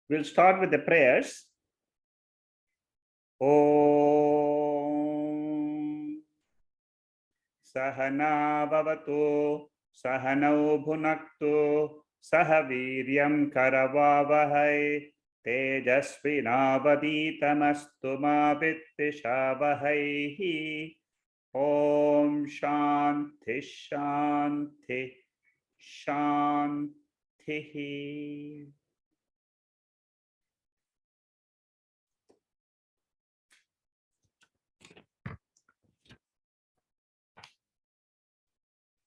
We'll start with the prayers. Om Sahana Bhavatu Sahanau Bhunaktu Sahaviryam Karavavahai Tejasvinavaditamastu ma Vitvishavahai. Om Shanti Shanti Shanti.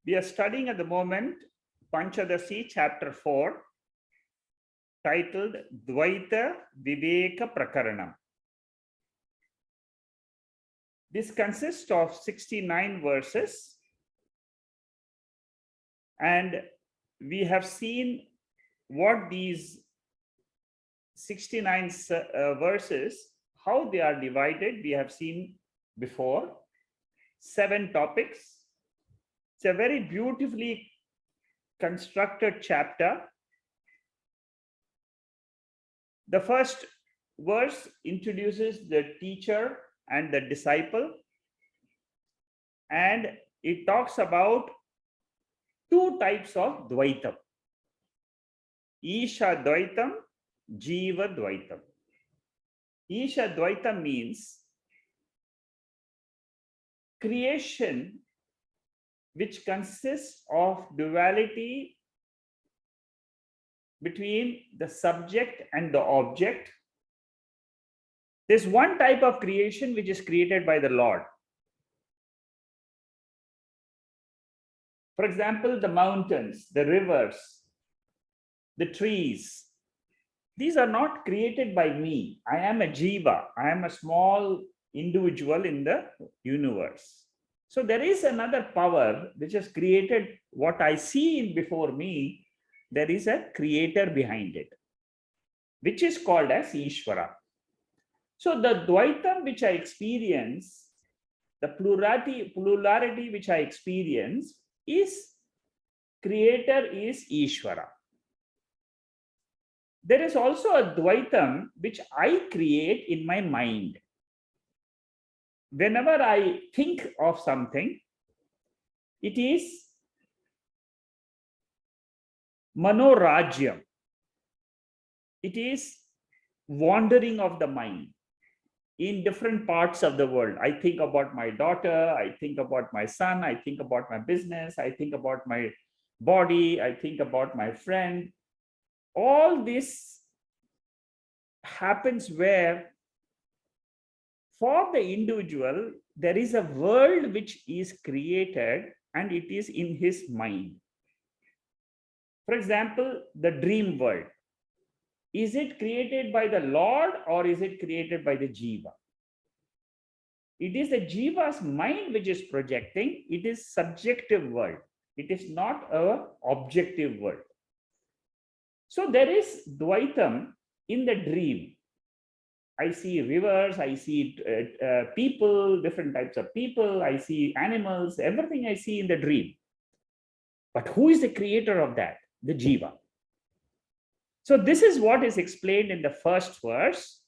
We are studying at the moment Panchadasi, chapter 4, titled Dvaita Viveka Prakaranam. This consists of 69 verses, and we have seen what these 69 verses, how they are divided. We have seen before 7 topics. It's a very beautifully constructed chapter. The first verse introduces the teacher and the disciple, and it talks about 2 types of Dvaitam: Isha Dvaitam, Jiva Dvaitam. Isha Dvaitam means creation which consists of duality between the subject and the object. There's one type of creation which is created by the Lord. For example, the mountains, the rivers, the trees. These are not created by me. I am a Jiva. I am a small individual in the universe. So there is another power which has created what I see before me. There is a creator behind it, which is called as Ishwara. So the Dvaitam which I experience, the plurality which I experience is creator is Ishwara. There is also a Dvaitam which I create in my mind. Whenever I think of something, it is manorajyam. It is wandering of the mind in different parts of the world. I think about my daughter, I think about my son, I think about my business, I think about my body, I think about my friend. All this happens where for the individual, there is a world which is created and it is in his mind. For example, the dream world. Is it created by the Lord or is it created by the Jiva? It is the Jiva's mind which is projecting. It is subjective world. It is not an objective world. So there is Dvaitam in the dream. I see rivers, I see people, different types of people, I see animals, everything I see in the dream. But who is the creator of that? The Jiva. So this is what is explained in the first verse.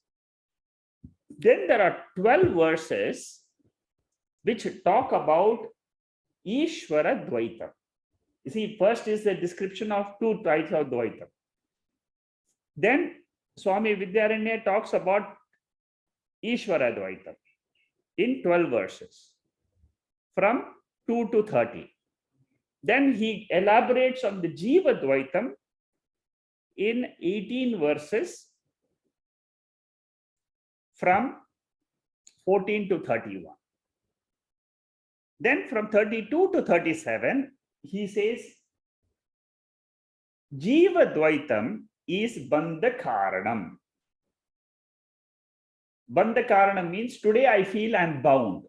Then there are 12 verses which talk about Ishwara Dvaita. You see, first is the description of 2 types of Dvaita. Then Swami Vidyaranya talks about Ishwara Dvaita in 12 verses from 2 to 30. Then he elaborates on the Jiva Dvaitam in 18 verses from 14 to 31. Then from 32 to 37, he says, Jiva Dvaitam is Bandha Karanam. Bandha Karanam means today I feel I'm bound.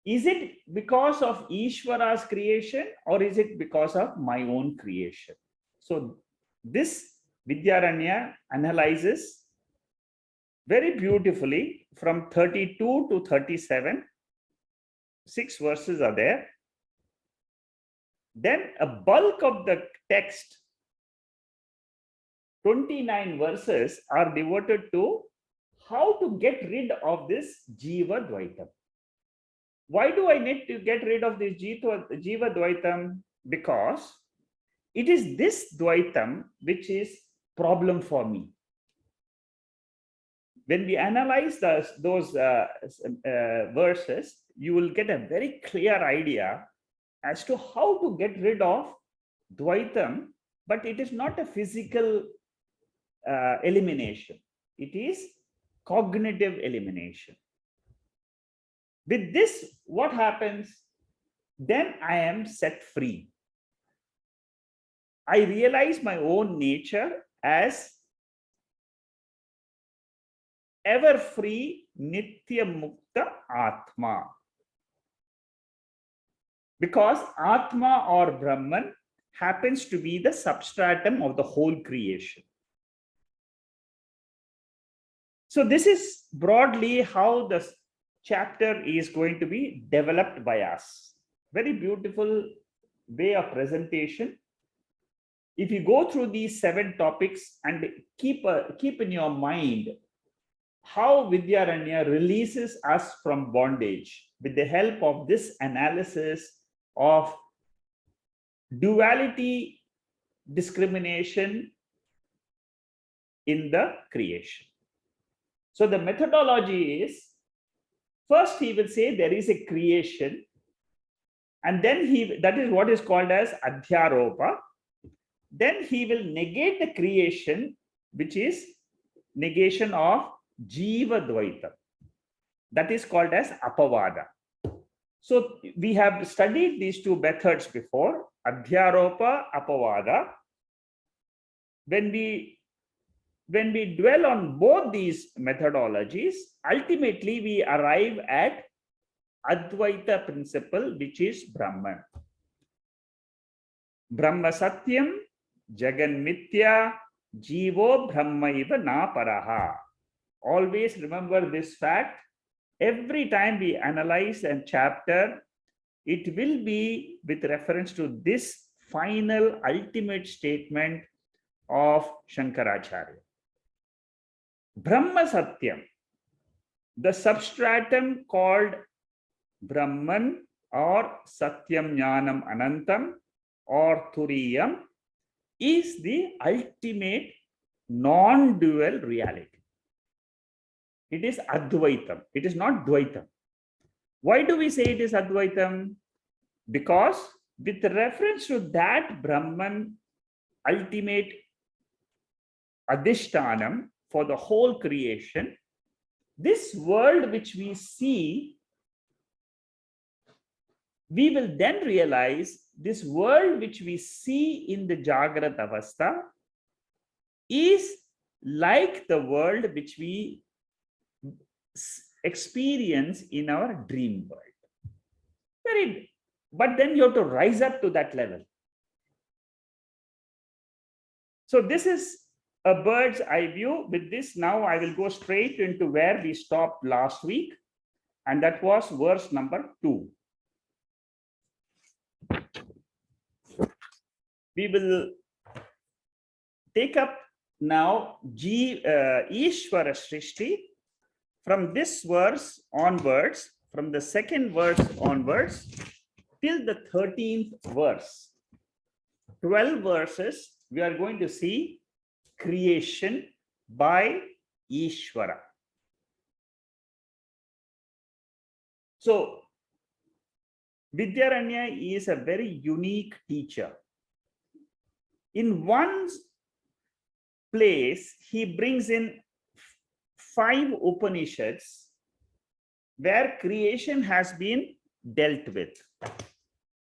Is it because of Ishwara's creation or is it because of my own creation? So this Vidyaranya analyzes very beautifully from 32 to 37. 6 verses are there. Then a bulk of the text 29 verses are devoted to how to get rid of this Jiva Dvaitam. Why do I need to get rid of this Jiva Dvaitam? Because it is this Dvaitam which is problem for me. When we analyze those verses, you will get a very clear idea as to how to get rid of Dvaitam, but it is not a physical elimination. It is cognitive elimination. With this, what happens? Then I am set free. I realize my own nature as ever free Nitya Mukta Atma. Because Atma or Brahman happens to be the substratum of the whole creation. So this is broadly how the chapter is going to be developed by us. Very beautiful way of presentation. If you go through these 7 topics and keep in your mind how Vidyaranya releases us from bondage with the help of this analysis of duality discrimination in the creation. So the methodology is, first he will say there is a creation, and then that is what is called as adhyaropa. Then he will negate the creation, which is negation of Jiva Dvaita. That is called as apavada. So we have studied these 2 methods before, adhyaropa, apavada. When we dwell on both these methodologies, ultimately we arrive at Advaita Principle, which is Brahman. Brahma Satyam, Jagan Mithya, Jivo Brahmaiva Na Paraha. Always remember this fact. Every time we analyze a chapter, it will be with reference to this final ultimate statement of Shankaracharya. Brahma Satyam, the substratum called Brahman or Satyam Jnanam Anantam or Turiyam, is the ultimate non-dual reality. It is Advaitam. It is not Dvaitam. Why do we say it is Advaitam? Because with reference to that Brahman, ultimate Adhishtanam for the whole creation, this world which we see, we will then realize this world which we see in the Jagrat Avastha is like the world which we experience in our dream world. But then you have to rise up to that level. So this is a bird's eye view. With this, now I will go straight into where we stopped last week, and that was verse number 2. We will take up now Ishwara Srishti from this verse onwards, from the 2nd verse onwards till the 13th verse. 12 verses, we are going to see creation by Ishwara. So Vidyaranya is a very unique teacher. In one place, he brings in 5 Upanishads where creation has been dealt with.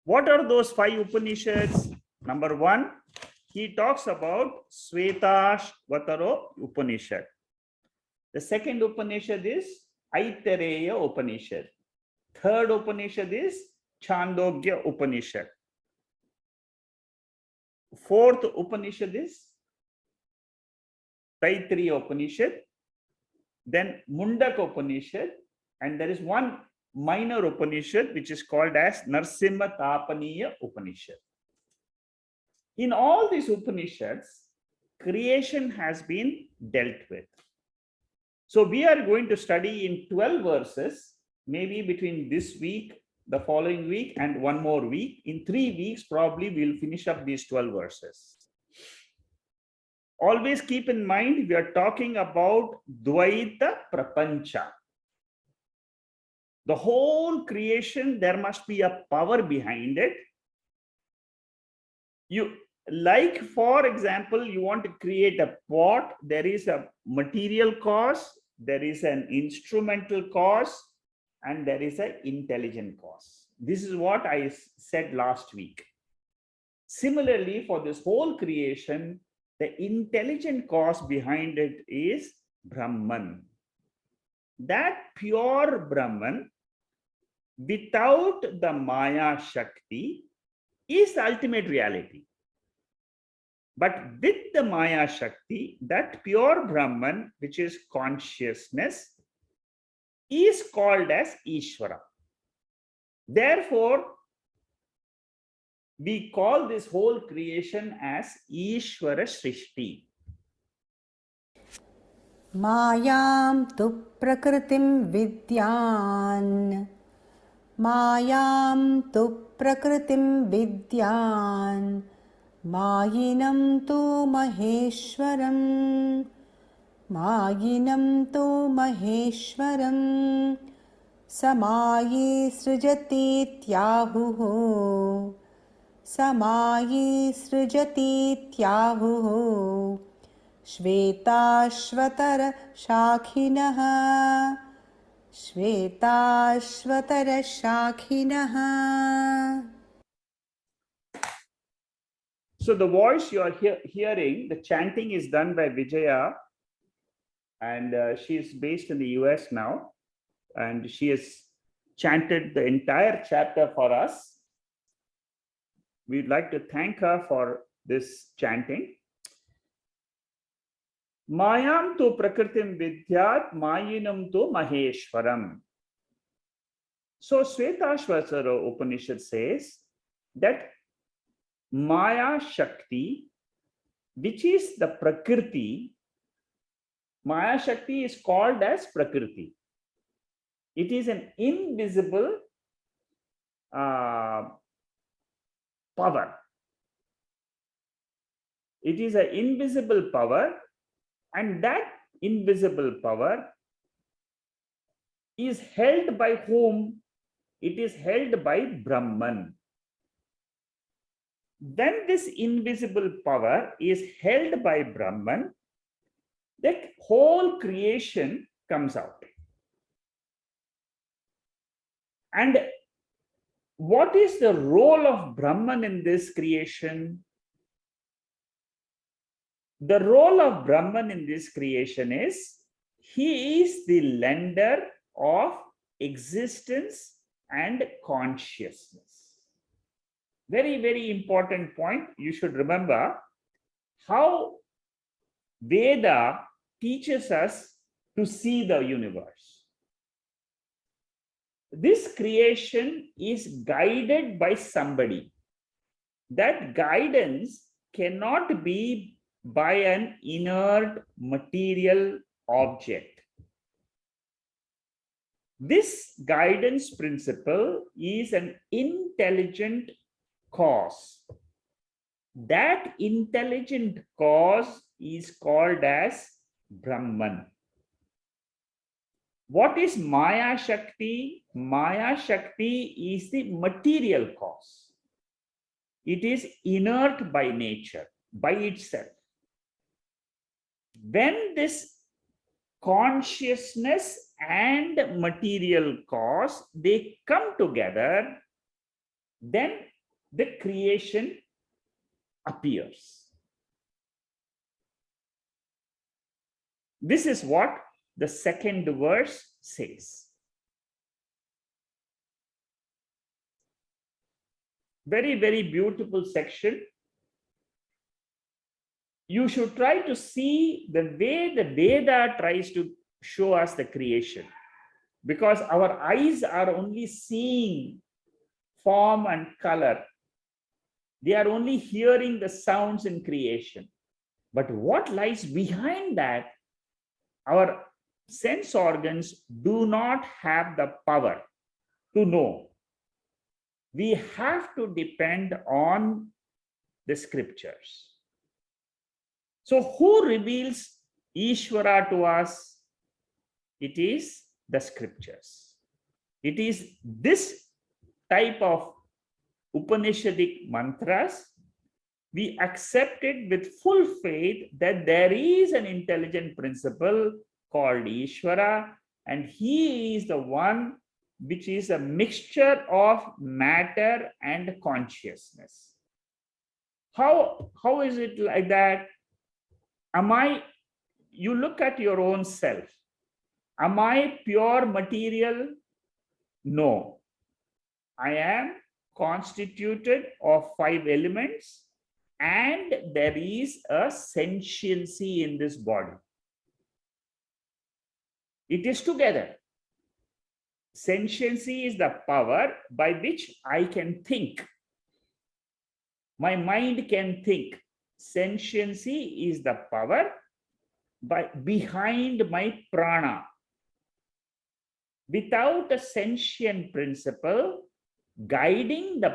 What are those 5 Upanishads? Number 1, he talks about Svetashvataro Upanishad. The 2nd Upanishad is Aitareya Upanishad. 3rd Upanishad is Chandogya Upanishad. 4th Upanishad is Taittiriya Upanishad. Then Mundaka Upanishad, and there is one minor Upanishad which is called as Narsimha Tapaniya Upanishad. In all these Upanishads, creation has been dealt with. So we are going to study in 12 verses, maybe between this week, the following week, and one more week. In 3 weeks, probably we'll finish up these 12 verses. Always keep in mind, we are talking about Dvaita Prapancha. The whole creation, there must be a power behind it. Like, for example, you want to create a pot, there is a material cause, there is an instrumental cause, and there is an intelligent cause. This is what I said last week. Similarly, for this whole creation, the intelligent cause behind it is Brahman. That pure Brahman, without the Maya Shakti, is the ultimate reality. But with the Maya Shakti, that pure Brahman, which is consciousness, is called as Ishwara. Therefore, we call this whole creation as Ishwara Srishti. Mayam tu prakritim vidyan. Mayam tu prakritim vidyan. Mayinam tu maheshwaram. Mayinam tu maheshwaram. Samayi srijati tyahuho. Samayi srijati tyahuho. Shvetashvatara shakhinaha. Shvetashvatara shakhinaha. So the voice you are hearing, the chanting is done by Vijaya, and she is based in the US now, and she has chanted the entire chapter for us. We'd like to thank her for this chanting. Mayam tu prakritim vidyat, mayinam tu maheshwaram. So Shvetashvatara Upanishad says that Maya Shakti, which is the Prakriti, Maya Shakti is called as Prakriti. It is an invisible power. It is an invisible power, and that invisible power is held by whom? It is held by Brahman. When this invisible power is held by Brahman, that whole creation comes out. And what is the role of Brahman in this creation? The role of Brahman in this creation is, he is the lender of existence and consciousness. Very, very important point. You should remember how Veda teaches us to see the universe. This creation is guided by somebody. That guidance cannot be by an inert material object. This guidance principle is an intelligent cause. That intelligent cause is called as Brahman. What is Maya Shakti? Maya Shakti is the material cause. It is inert by nature, by itself. When this consciousness and material cause, they come together, then the creation appears. This is what the second verse says. Very, very beautiful section. You should try to see the way the Veda tries to show us the creation, because our eyes are only seeing form and color. They are only hearing the sounds in creation. But what lies behind that, our sense organs do not have the power to know. We have to depend on the scriptures. So who reveals Ishwara to us? It is the scriptures. It is this type of Upanishadic mantras. We accept it with full faith that there is an intelligent principle called Ishwara, and he is the one which is a mixture of matter and consciousness. How is it like that? You look at your own self. Am I pure material? No. I am constituted of 5 elements, and there is a sentiency in this body. It is together. Sentiency is the power by which I can think. My mind can think. Sentiency is the power behind my prana. Without a sentient principle guiding the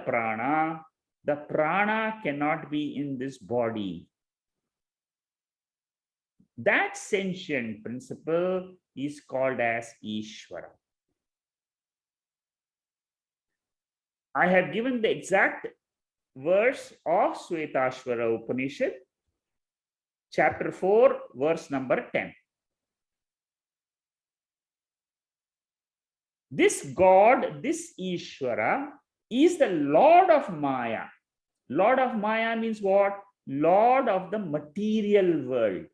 prana cannot be in this body. That sentient principle is called as Ishwara. I have given the exact verse of Shvetashvara Upanishad, chapter 4, verse number 10. This God, this Ishwara, is the Lord of Maya. Lord of Maya means what? Lord of the material world.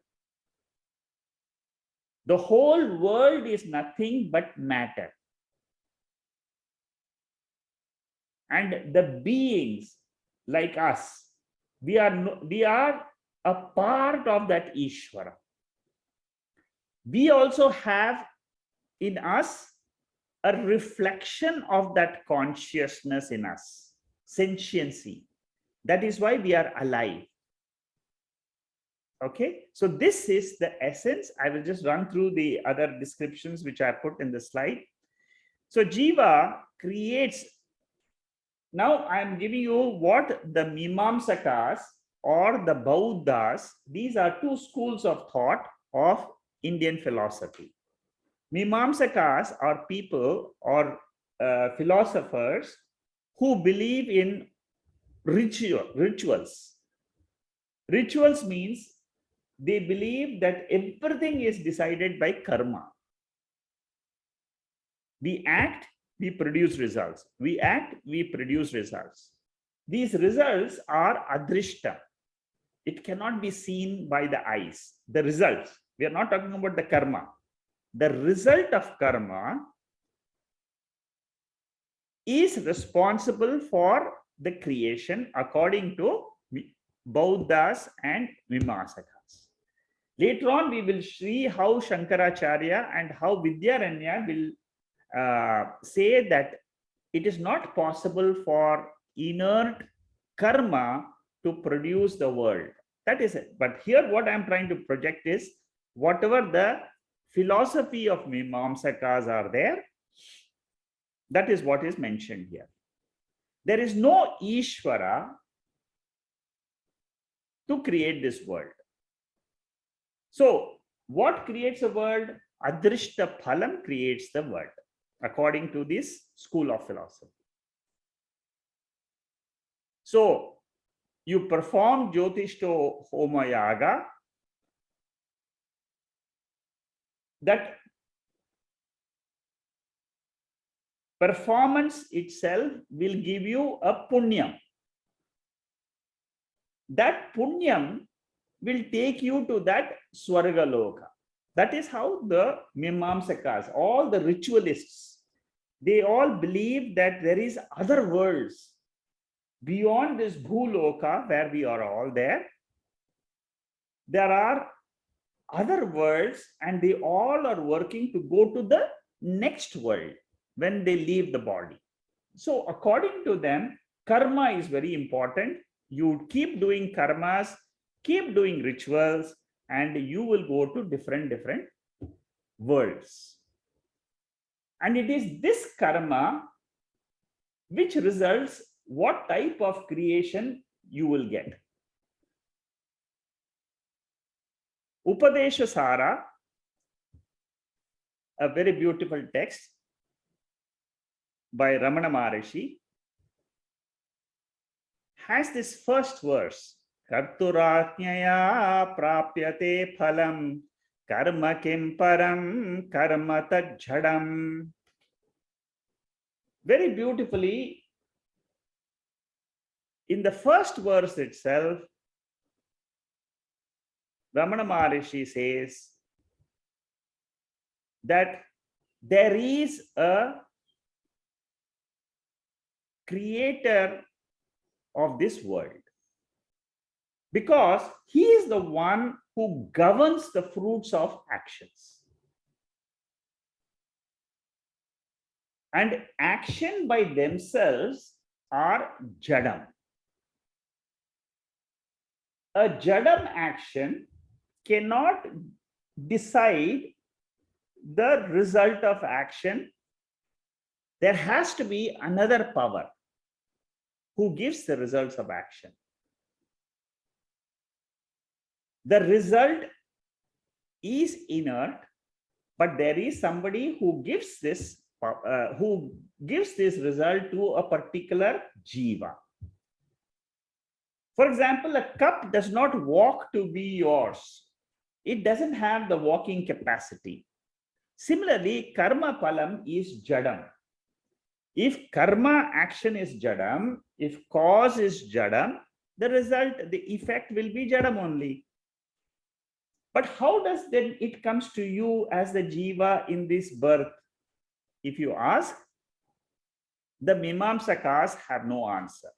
The whole world is nothing but matter. And the beings like us, we are a part of that Ishwara. We also have in us a reflection of that consciousness in us, sentiency. That is why we are alive. Okay, so this is the essence. I will just run through the other descriptions which I put in the slide. So Jiva creates. Now I am giving you what the Mimamsakas or the Bauddhas, these are 2 schools of thought of Indian philosophy. Mimamsakas are people or philosophers who believe in rituals. Rituals means they believe that everything is decided by karma. We act, we produce results. We act, we produce results. These results are adrishta. It cannot be seen by the eyes. The results. We are not talking about the karma. The result of karma is responsible for the creation according to Bauddhas and Mimamsakas. Later on, we will see how Shankaracharya and how Vidyaranya will say that it is not possible for inert karma to produce the world. That is it. But here what I am trying to project is whatever the philosophy of Mimamsakas are there, that is what is mentioned here. There is no Ishwara to create this world. So what creates a world? Adrishta phalam creates the world, according to this school of philosophy. So you perform Jyotishto Homa Yaga, that performance itself will give you a punyam. That punyam will take you to that Swarga Loka. That is how the Mimamsakas, all the ritualists, they all believe that there is other worlds beyond this Bhuloka where we are all there. There are other worlds and they all are working to go to the next world when they leave the body. So according to them, karma is very important. You keep doing karmas, Keep doing rituals and you will go to different worlds. And it is this karma which results what type of creation you will get. Upadesha Sara, a very beautiful text by Ramana Maharishi, has this first verse, Karturajnaya prapyate phalam karma kim param karma tad jhadam. Very beautifully, in the first verse itself, Ramana Maharishi says that there is a creator of this world, because he is the one who governs the fruits of actions. And action by themselves are jadam. A jadam action cannot decide the result of action. There has to be another power who gives the results of action. The result is inert, but there is somebody who gives this result to a particular jiva. For example, a cup does not walk to be yours. It doesn't have the walking capacity. Similarly, karma palam is jadam. If karma action is jadam, if cause is jadam, the result, the effect will be jadam only. But how does then it comes to you as the jiva in this birth? If you ask, the Mimamsakas have no answer.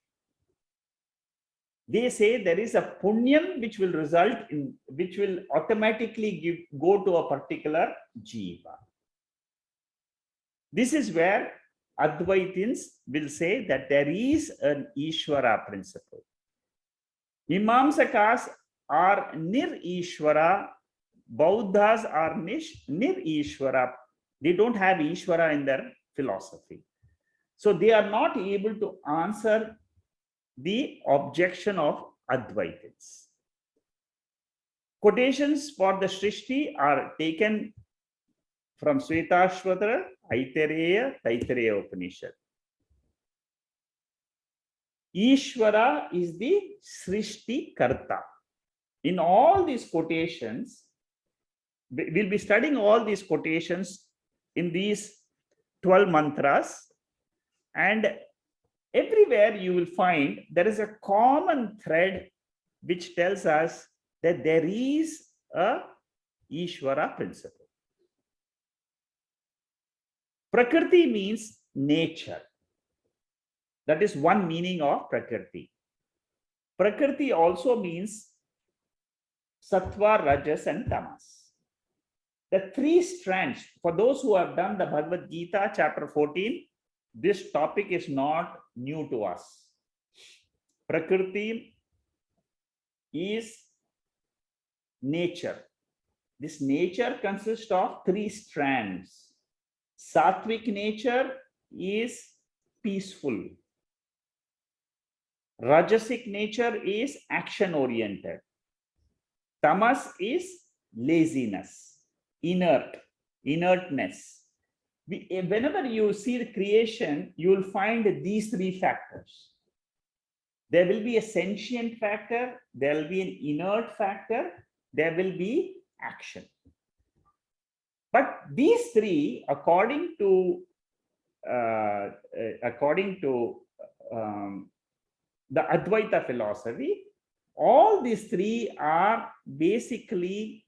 They say there is a punyam which will result in, which will automatically go to a particular jiva. This is where Advaitins will say that there is an Ishwara principle. Mimamsakas are nir-Ishwara, Bauddhas are nir-Ishwara. They don't have Ishwara in their philosophy. So they are not able to answer the objection of Advaitins. Quotations for the Srishti are taken from Svetashvatara, Aitareya, Taittiriya Upanishad. Ishwara is the Srishti Karta. In all these quotations, we'll be studying all these quotations in these 12 mantras, and everywhere you will find there is a common thread which tells us that there is a Ishwara principle. Prakriti means nature. That is one meaning of Prakriti. Prakriti also means Sattva, Rajas, and Tamas. The three strands, for those who have done the Bhagavad Gita, chapter 14, this topic is not new to us. Prakriti is nature. This nature consists of three strands. Sattvic nature is peaceful. Rajasic nature is action-oriented. Tamas is laziness, inertness. Whenever you see the creation, you will find these three factors. There will be a sentient factor, there will be an inert factor, there will be action. But these three, according to the Advaita philosophy, all these three are basically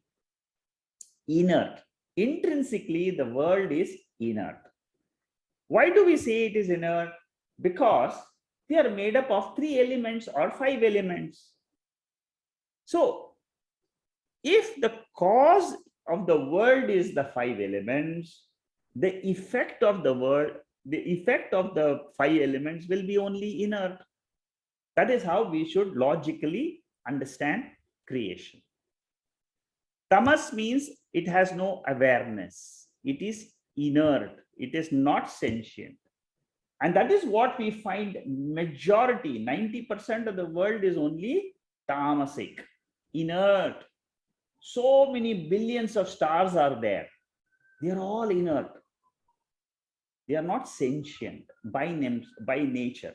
inert. Intrinsically, the world is inert. Why do we say it is inert? Because they are made up of 3 elements or 5 elements. So, if the cause of the world is the 5 elements, the effect of the world, the effect of the 5 elements will be only inert. That is how we should logically understand creation. Tamas means it has no awareness. It is inert. It is not sentient. And that is what we find majority, 90% of the world is only tamasic, inert. So many billions of stars are there. They are all inert. They are not sentient by nature.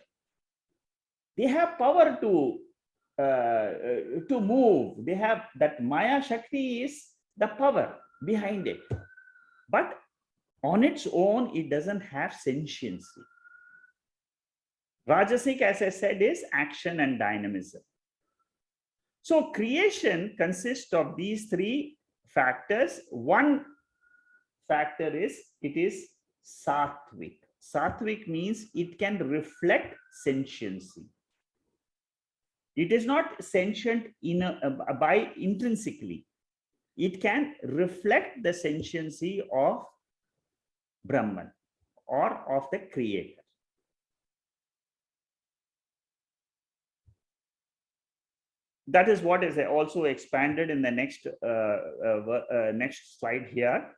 They have power to move. They have that Maya Shakti is the power behind it. But on its own, it doesn't have sentiency. Rajasic, as I said, is action and dynamism. So creation consists of these three factors. One factor is it is sattvic. Sattvic means it can reflect sentiency. It is not sentient by intrinsically. It can reflect the sentiency of Brahman or of the creator. That is what is also expanded in the next slide here.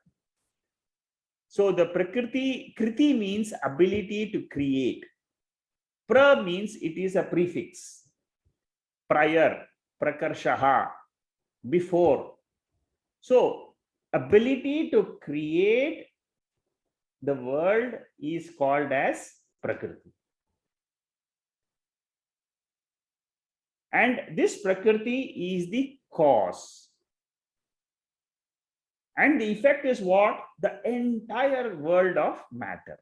So the Prakriti, Kriti means ability to create. Pra means it is a prefix. Prior, prakarshaha, before. So ability to create the world is called as Prakriti. And this Prakriti is the cause. And the effect is what? The entire world of matter.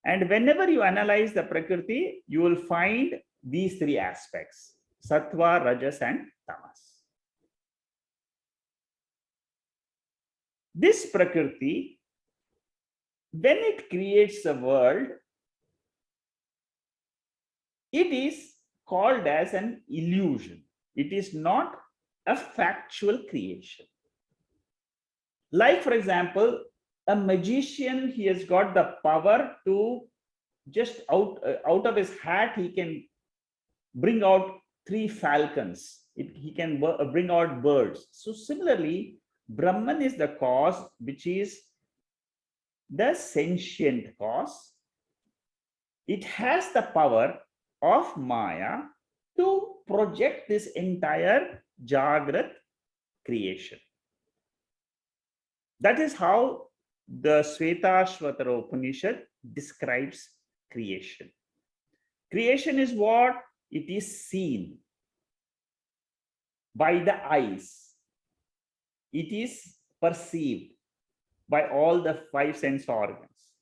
And whenever you analyze the Prakriti, you will find these three aspects: Sattva, Rajas, and Tamas. This Prakriti, when it creates the world, it is called as an illusion. It is not a factual creation. Like, for example, a magician, he has got the power to just out of his hat, he can bring out 3 falcons. He can bring out birds. So similarly, Brahman is the cause, which is the sentient cause. It has the power of Maya to project this entire Jagrat creation. That is how the Shvetashvatara Upanishad describes creation. Creation is what? It is seen by the eyes. It is perceived by all the 5 sense organs.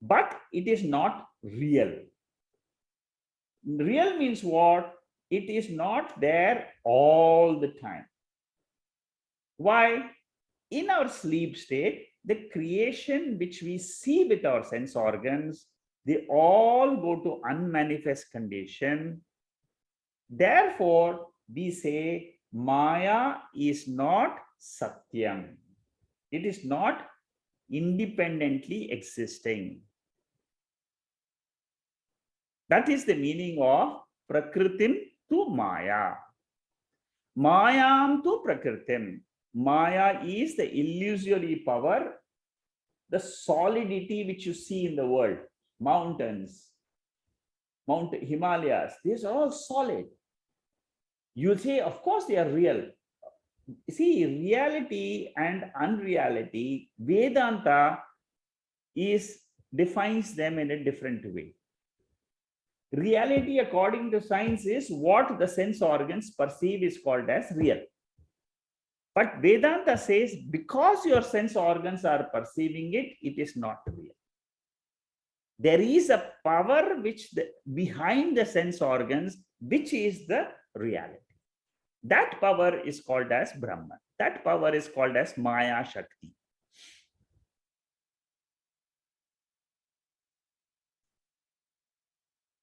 But it is not real. Real means what? It is not there all the time. Why? In our sleep state, the creation which we see with our sense organs, they all go to unmanifest condition. Therefore, we say Maya is not Satyam. It is not independently existing. That is the meaning of Prakritim to Maya. Mayam to Prakritim. Maya is the illusory power, the solidity which you see in the world. Mountains, Himalayas, these are all solid. You say, of course, they are real. See, reality and unreality, Vedanta defines them in a different way. Reality, according to science, is what the sense organs perceive is called as real. But Vedanta says, because your sense organs are perceiving it, it is not real. There is a power behind the sense organs, which is the reality. That power is called as Brahman. That power is called as Maya Shakti.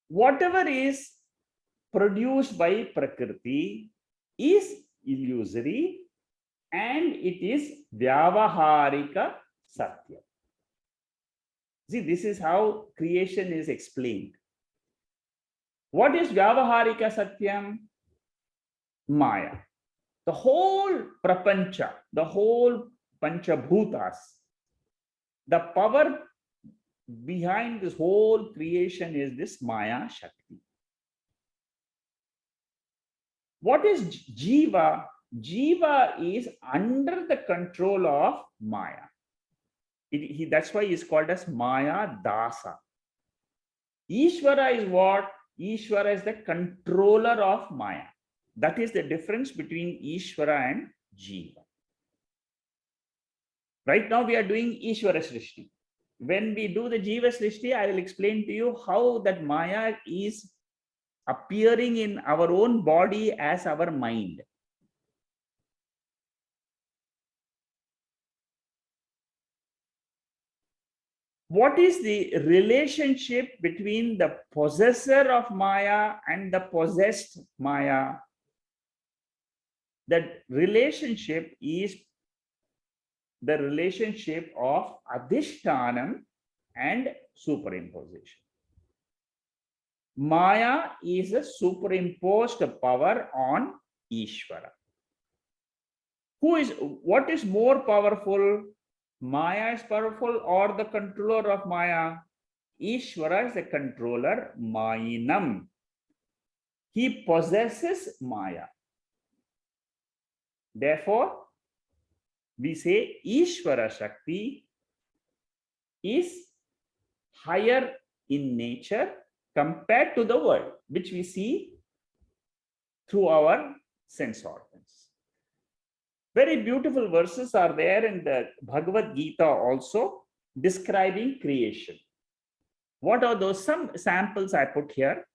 Whatever is produced by Prakriti is illusory and it is Vyavaharika Satya. See, this is how creation is explained. What is Vyavaharika Satyam? Maya. The whole prapancha, the whole panchabhutas, the power behind this whole creation is this Maya Shakti. What is Jiva? Jiva is under the control of Maya. That's why he's called as Maya Dasa. Ishwara is what? Ishwara is the controller of Maya. That is the difference between Ishwara and Jiva. Right now we are doing Ishwara Srishti. When we do the Jiva Srishti, I will explain to you how that Maya is appearing in our own body as our mind. What is the relationship between the possessor of Maya and the possessed Maya? That relationship is the relationship of adhishtanam and superimposition. Maya is a superimposed power on Ishvara. What is more powerful? Maya is powerful or the controller of Maya? Ishvara is the controller, Mayinam. He possesses Maya. Therefore, we say Ishvara Shakti is higher in nature compared to the world, which we see through our sense organs. Very beautiful verses are there in the Bhagavad Gita also describing creation. What are those? Some samples I put here.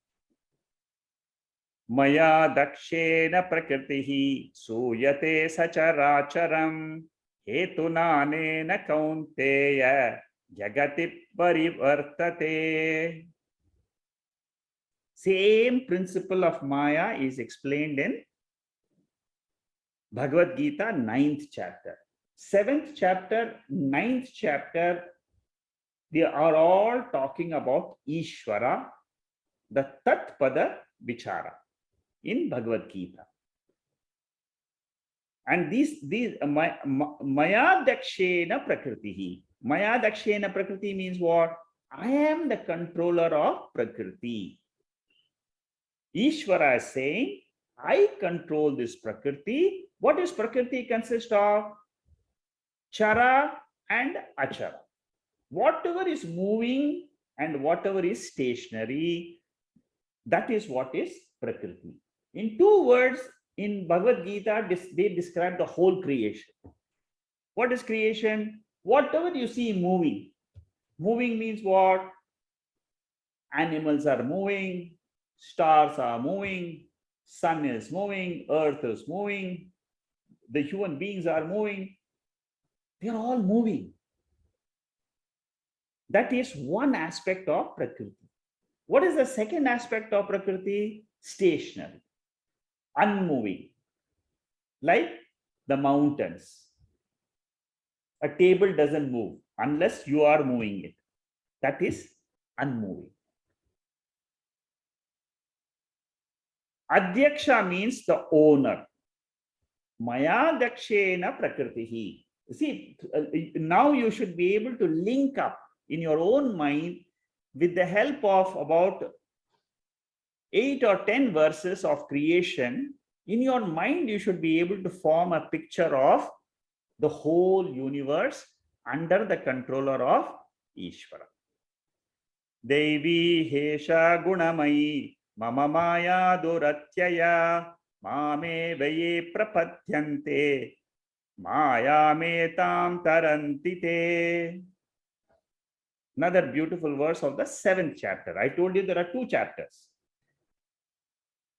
Maya dakshena prakritihi suyate sacharacharam hetunanena kaunteya jagati parivartate. Same principle of Maya is explained in Bhagavad Gita 9th chapter. 7th chapter, 9th chapter, they are all talking about Ishvara, the Tat Pada Vichara in Bhagavad Gita. And these Maya Dakshena Prakritihi. Maya Dakshena Prakriti means what? I am the controller of Prakriti. Ishvara is saying, I control this Prakriti. What is Prakriti consist of? Chara and Achara. Whatever is moving and whatever is stationary, that is what is Prakriti. In 2 words, in Bhagavad Gita, they describe the whole creation. What is creation? Whatever you see moving. Moving means what? Animals are moving, stars are moving, sun is moving, earth is moving, the human beings are moving. They are all moving. That is one aspect of Prakriti. What is the second aspect of Prakriti? Stationary, unmoving, like the mountains. A table doesn't move unless you are moving it. That is unmoving. Adhyaksha means the owner. Maya dakshena prakritihi. See, now you should be able to link up in your own mind with the help of about 8 or 10 verses of creation. In your mind, you should be able to form a picture of the whole universe under the controller of Ishvara. Devi hesha gunamayi mama maya duratyaya mame vaye prapadyante maya metam tarantite. Another beautiful verse of the 7th chapter. I told you there are 2 chapters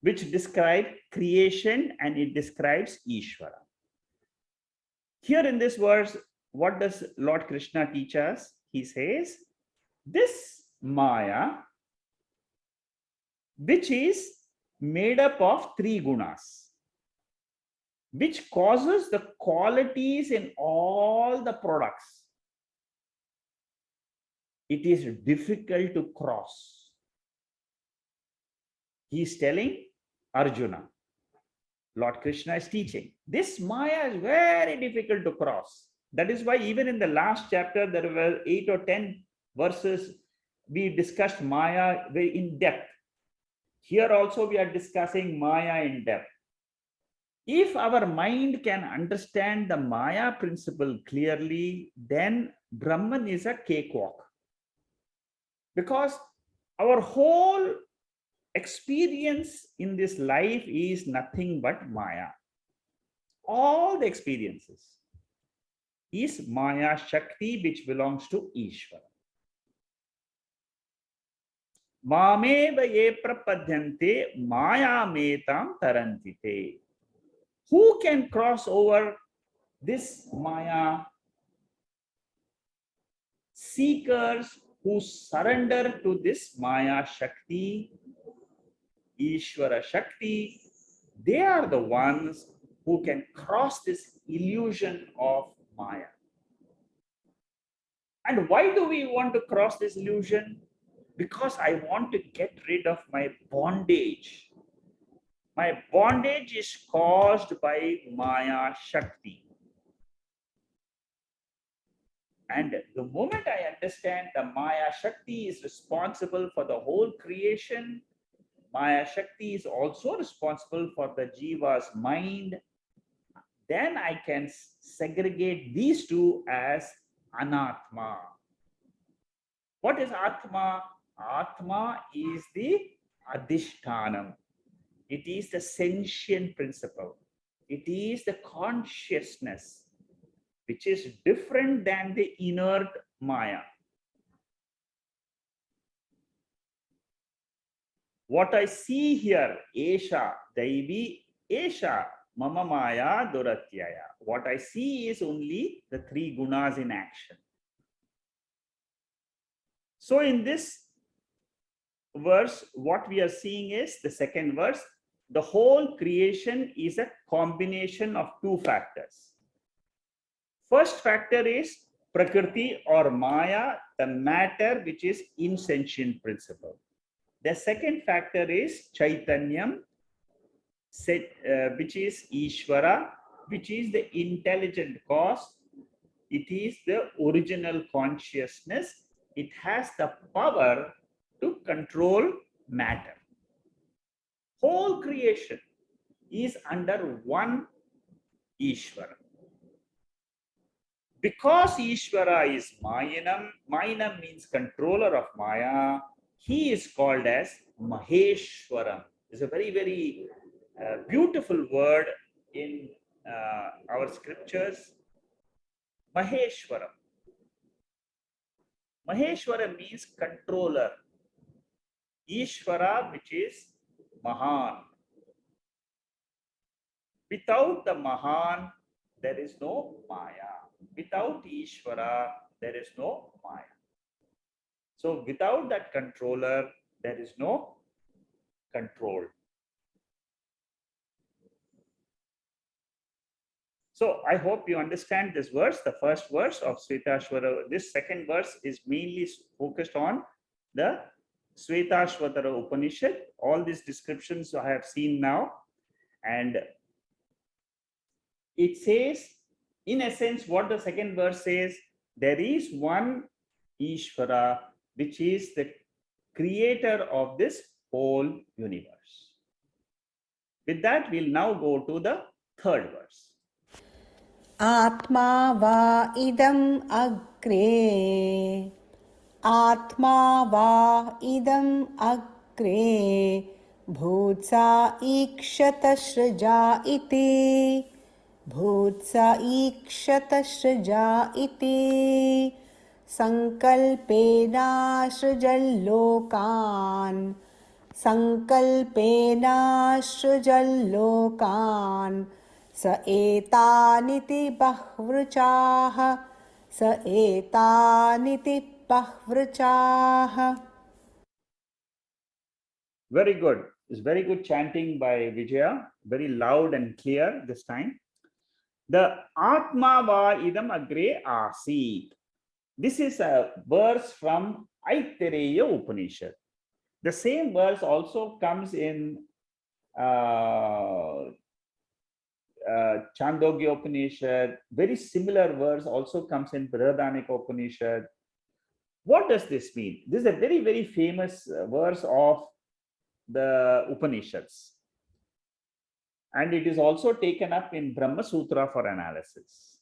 which describe creation and it describes Ishvara. Here in this verse, what does Lord Krishna teach us? He says, this Maya, which is made up of 3 gunas, which causes the qualities in all the products, it is difficult to cross. He is telling Arjuna, Lord Krishna is teaching. This Maya is very difficult to cross. That is why even in the last chapter, there were 8 or 10 verses. We discussed Maya very in depth. Here also we are discussing Maya in depth. If our mind can understand the Maya principle clearly, then Brahman is a cakewalk. Because our whole experience in this life is nothing but Maya. All the experiences is Maya Shakti, which belongs to Ishwara. Mameva ye prapadyante Maya metam tarantite. Who can cross over this Maya? Seekers who surrender to this Maya Shakti, Ishwara Shakti, they are the ones who can cross this illusion of Maya. And why do we want to cross this illusion? Because I want to get rid of my bondage. My bondage is caused by Maya Shakti. And the moment I understand the Maya Shakti is responsible for the whole creation, Maya Shakti is also responsible for the Jiva's mind, then I can segregate these two as Anatma. What is Atma? Atma is the Adhishtanam. It is the sentient principle. It is the consciousness, which is different than the inert Maya. What I see here, Esha, Daivi, Esha, Mama Maya, Duratyaya. What I see is only the three gunas in action. So in this verse, what we are seeing is the second verse, the whole creation is a combination of two factors. First factor is Prakriti or Maya, the matter which is insentient principle. The second factor is Chaitanyam, which is Ishwara, which is the intelligent cause. It is the original consciousness. It has the power to control matter. Whole creation is under one Ishwara. Because Ishwara is Mayanam, Mayanam means controller of Maya, he is called as Maheshwaram. It's a very, very beautiful word in our scriptures. Maheshwaram. Maheshwara means controller. Ishwara, which is Mahan. Without the Mahan, there is no Maya. Without Ishwara, there is no Maya. So without that controller, there is no control. So I hope you understand this verse, the first verse of Svetashwara. This second verse is mainly focused on the Svetashvatara Upanishad. All these descriptions I have seen now. And it says, in essence, what the second verse says, there is one Ishvara, which is the creator of this whole universe. With that, we'll now go to the third verse. Atma va idam agre. Atma va idam agre. Bhutsa ikshata shrija iti. Bhutsa ikshata shrija iti. Sankalpena srijallokan. Sankalpena srijallokan. Sa etaniti bahvruchaha. Sa etaniti bahvruchaha. Very good. It's very good chanting by Vijaya. Very loud and clear this time. The Atma va idam agre asit. This is a verse from Aitareya Upanishad. The same verse also comes in Chandogya Upanishad. Very similar verse also comes in Brihadaranyaka Upanishad. What does this mean? This is a very, very famous verse of the Upanishads. And it is also taken up in Brahma Sutra for analysis.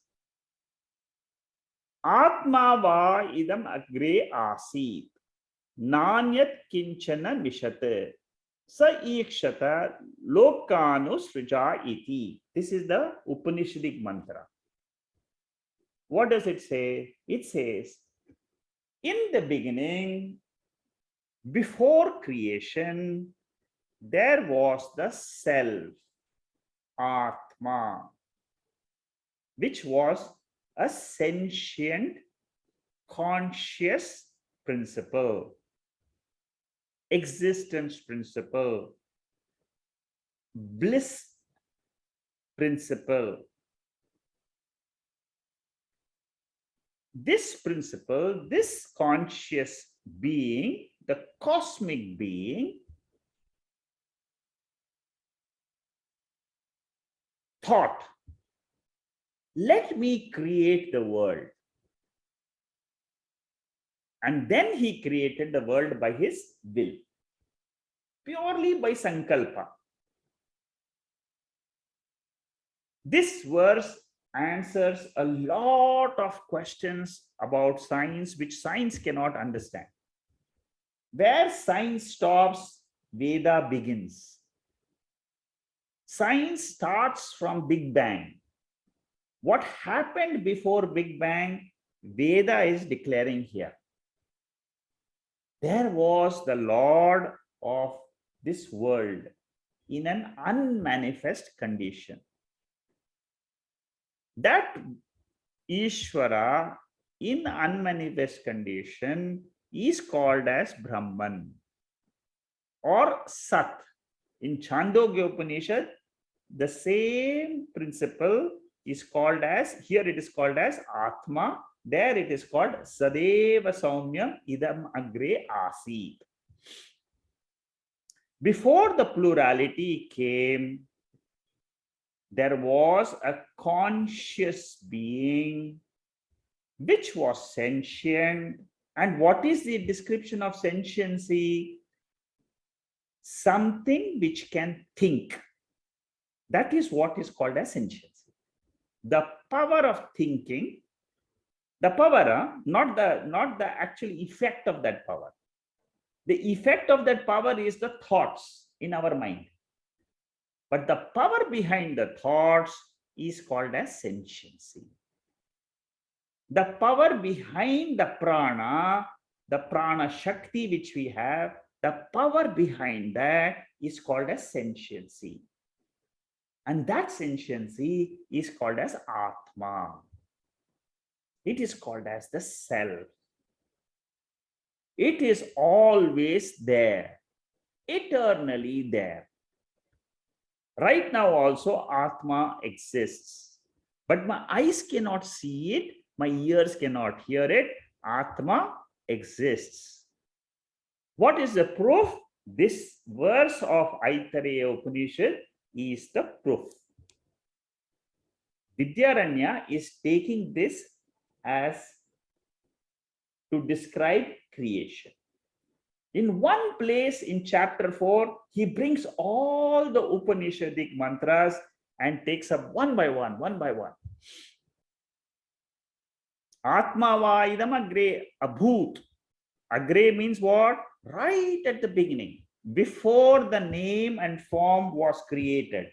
Atma va idam agre asit. Nanyat kinchana mishate. Sa ikshata lokanu srija iti. This is the Upanishadic mantra. What does it say? It says, in the beginning, before creation, there was the self, Atma, which was a sentient, conscious principle, existence principle, bliss principle. This principle, this conscious being, the cosmic being, thought, let me create the world. And then he created the world by his will, purely by sankalpa. This verse answers a lot of questions about science, which science cannot understand. Where science stops, Veda begins. Science starts from Big Bang. What happened before Big Bang, Veda is declaring here. There was the Lord of this world in an unmanifest condition. That Ishwara in unmanifest condition is called as Brahman or Sat. In Chandogya Upanishad, the same principle is called as, here it is called as Atma, there it is called Sadeva Saumya Idam Agre Asit. Before the plurality came, there was a conscious being which was sentient. And what is the description of sentiency? Something which can think. That is what is called as sentiency. The power of thinking, the power, not the actual effect of that power. The effect of that power is the thoughts in our mind. But the power behind the thoughts is called as sentiency. The power behind the prana Shakti which we have, the power behind that is called as sentiency. And that sentiency is called as Atma. It is called as the self. It is always there, eternally there. Right now also Atma exists, but my eyes cannot see it, my ears cannot hear it. Atma exists. What is the proof? This verse of Aitareya Upanishad is the proof. Vidyaranya is taking this as to describe creation. In one place in chapter 4, he brings all the Upanishadic mantras and takes up one by one, one by one. Atma va idam agre abhut. Agre means what? Right at the beginning, before the name and form was created.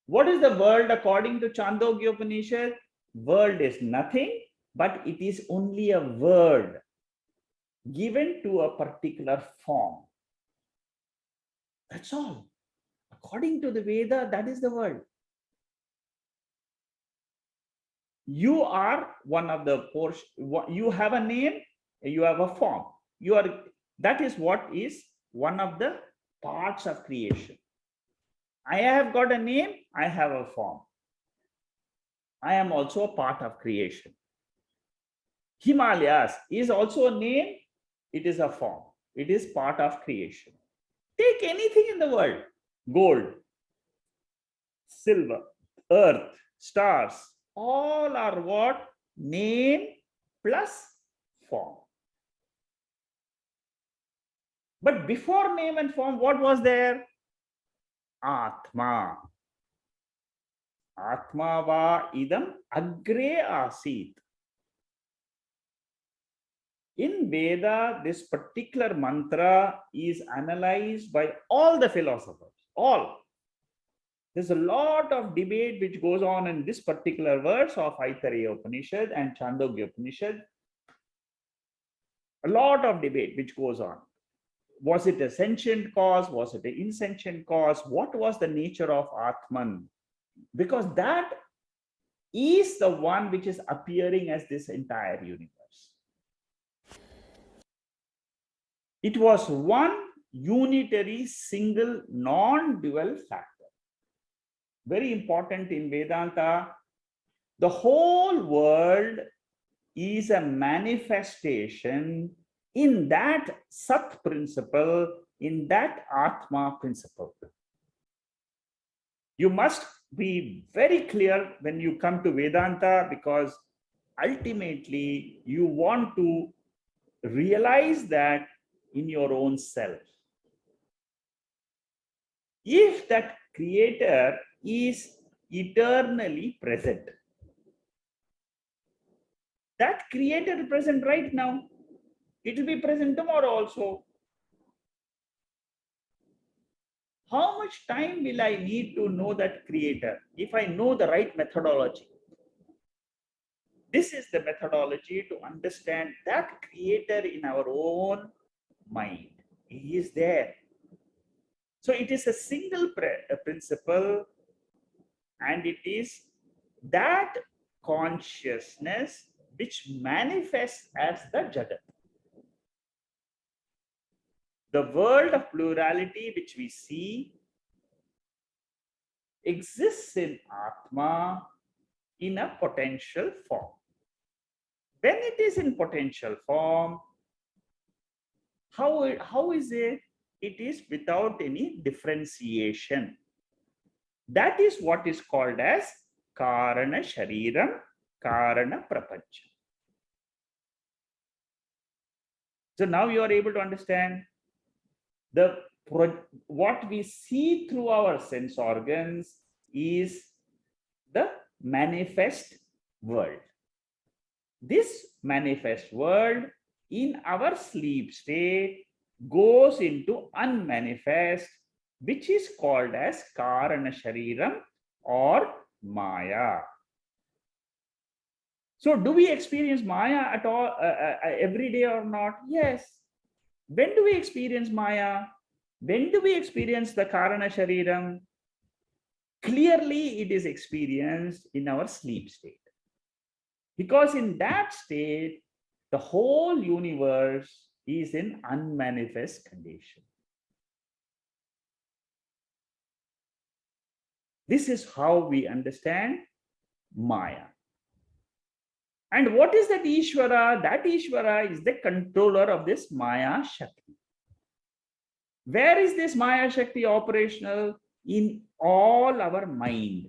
What is the world according to Chandogya Upanishad? World is nothing, but it is only a word given to a particular form. That's all. According to the Veda, that is the world. You are one of the portions. You have a name, you have a form. You are, that is what is one of the parts of creation. I have got a name, I have a form. I am also a part of creation. Himalayas is also a name, it is a form. It is part of creation. Take anything in the world, gold, silver, earth, stars, all are what? Name plus form. But before name and form, what was there? Atma. Atma va idam agre asit. In Veda, this particular mantra is analyzed by all the philosophers. All. There's a lot of debate which goes on in this particular verse of Aitareya Upanishad and Chandogya Upanishad. A lot of debate which goes on. Was it a sentient cause? Was it an insentient cause? What was the nature of Atman? Because that is the one which is appearing as this entire universe. It was one unitary, single, non-dual factor. Very important in Vedanta. The whole world is a manifestation in that Sat principle, in that Atma principle. You must be very clear when you come to Vedanta, because ultimately you want to realize that in your own self. If that creator is eternally present, that creator is present right now, it will be present tomorrow also. How much time will I need to know that creator if I know the right methodology? This is the methodology to understand that creator in our own mind. He is there. So it is a single principle, and it is that consciousness which manifests as the Jagat. The world of plurality which we see exists in Atma in a potential form. When it is in potential form, how is it? It is without any differentiation. That is what is called as Karana Shariram, Karana Prapancha. So now you are able to understand what we see through our sense organs is the manifest world. This manifest world in our sleep state goes into unmanifest, which is called as Karana Shariram or Maya. So do we experience Maya at all every day or not? Yes. When do we experience Maya? When do we experience the Karana Shariram? Clearly, it is experienced in our sleep state. Because in that state, the whole universe is in unmanifest condition. This is how we understand Maya. And what is that Ishwara? That Ishwara is the controller of this Maya Shakti. Where is this Maya Shakti operational? In all our mind.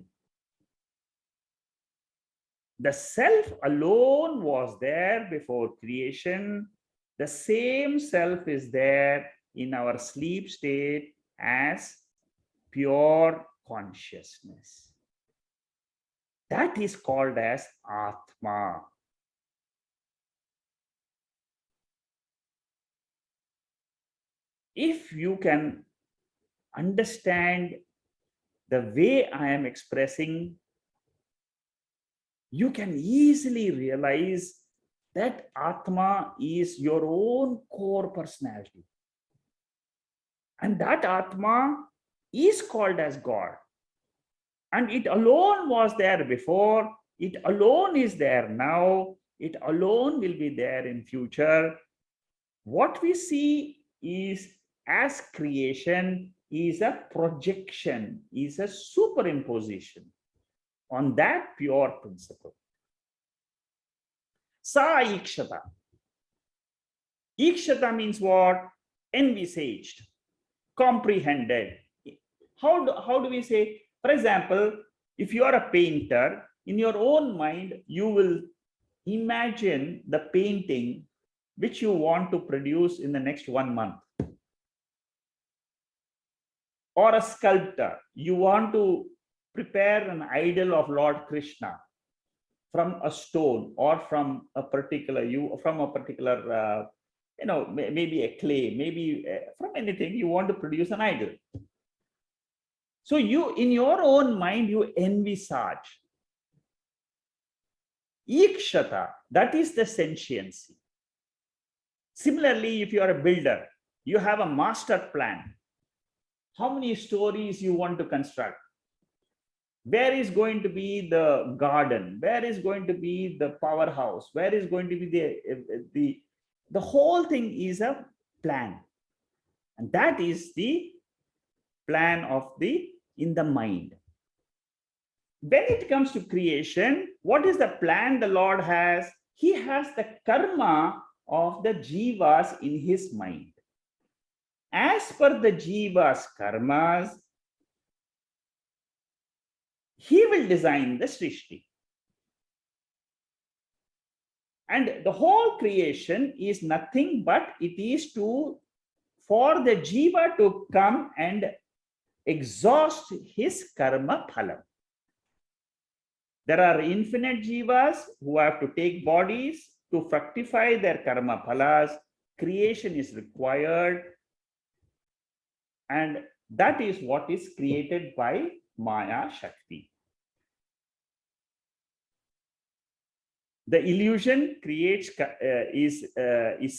The self alone was there before creation. The same self is there in our sleep state as pure consciousness. That is called as Atma. If you can understand the way I am expressing, you can easily realize that Atma is your own core personality. And that Atma is called as God. And it alone was there before, it alone is there now, it alone will be there in future. What we see is as creation is a projection, is a superimposition on that pure principle. Sa ikshata. Ikshata means what? Envisaged, comprehended. How do we say? For example, If you are a painter, in your own mind, you will imagine the painting which you want to produce in the next 1 month. Or a sculptor, you want to prepare an idol of Lord Krishna from a stone or from a particular maybe a clay, maybe from anything. You want to produce an idol. So you, in your own mind, you envisage. Ikshata, that is the sentiency. Similarly, if you are a builder, you have a master plan. How many stories you want to construct? Where is going to be the garden? Where is going to be the powerhouse? Where is going to be the whole thing is a plan. And that is the plan of in the mind. When it comes to creation, what is the plan the Lord has? He has the karma of the jivas in his mind. As per the jivas' karmas, he will design the Srishti. And the whole creation is nothing but it is for the jiva to come and exhaust his karma phalam. There are infinite jivas who have to take bodies to fructify their karma phalas. Creation is required. And that is what is created by Maya Shakti. The illusion creates is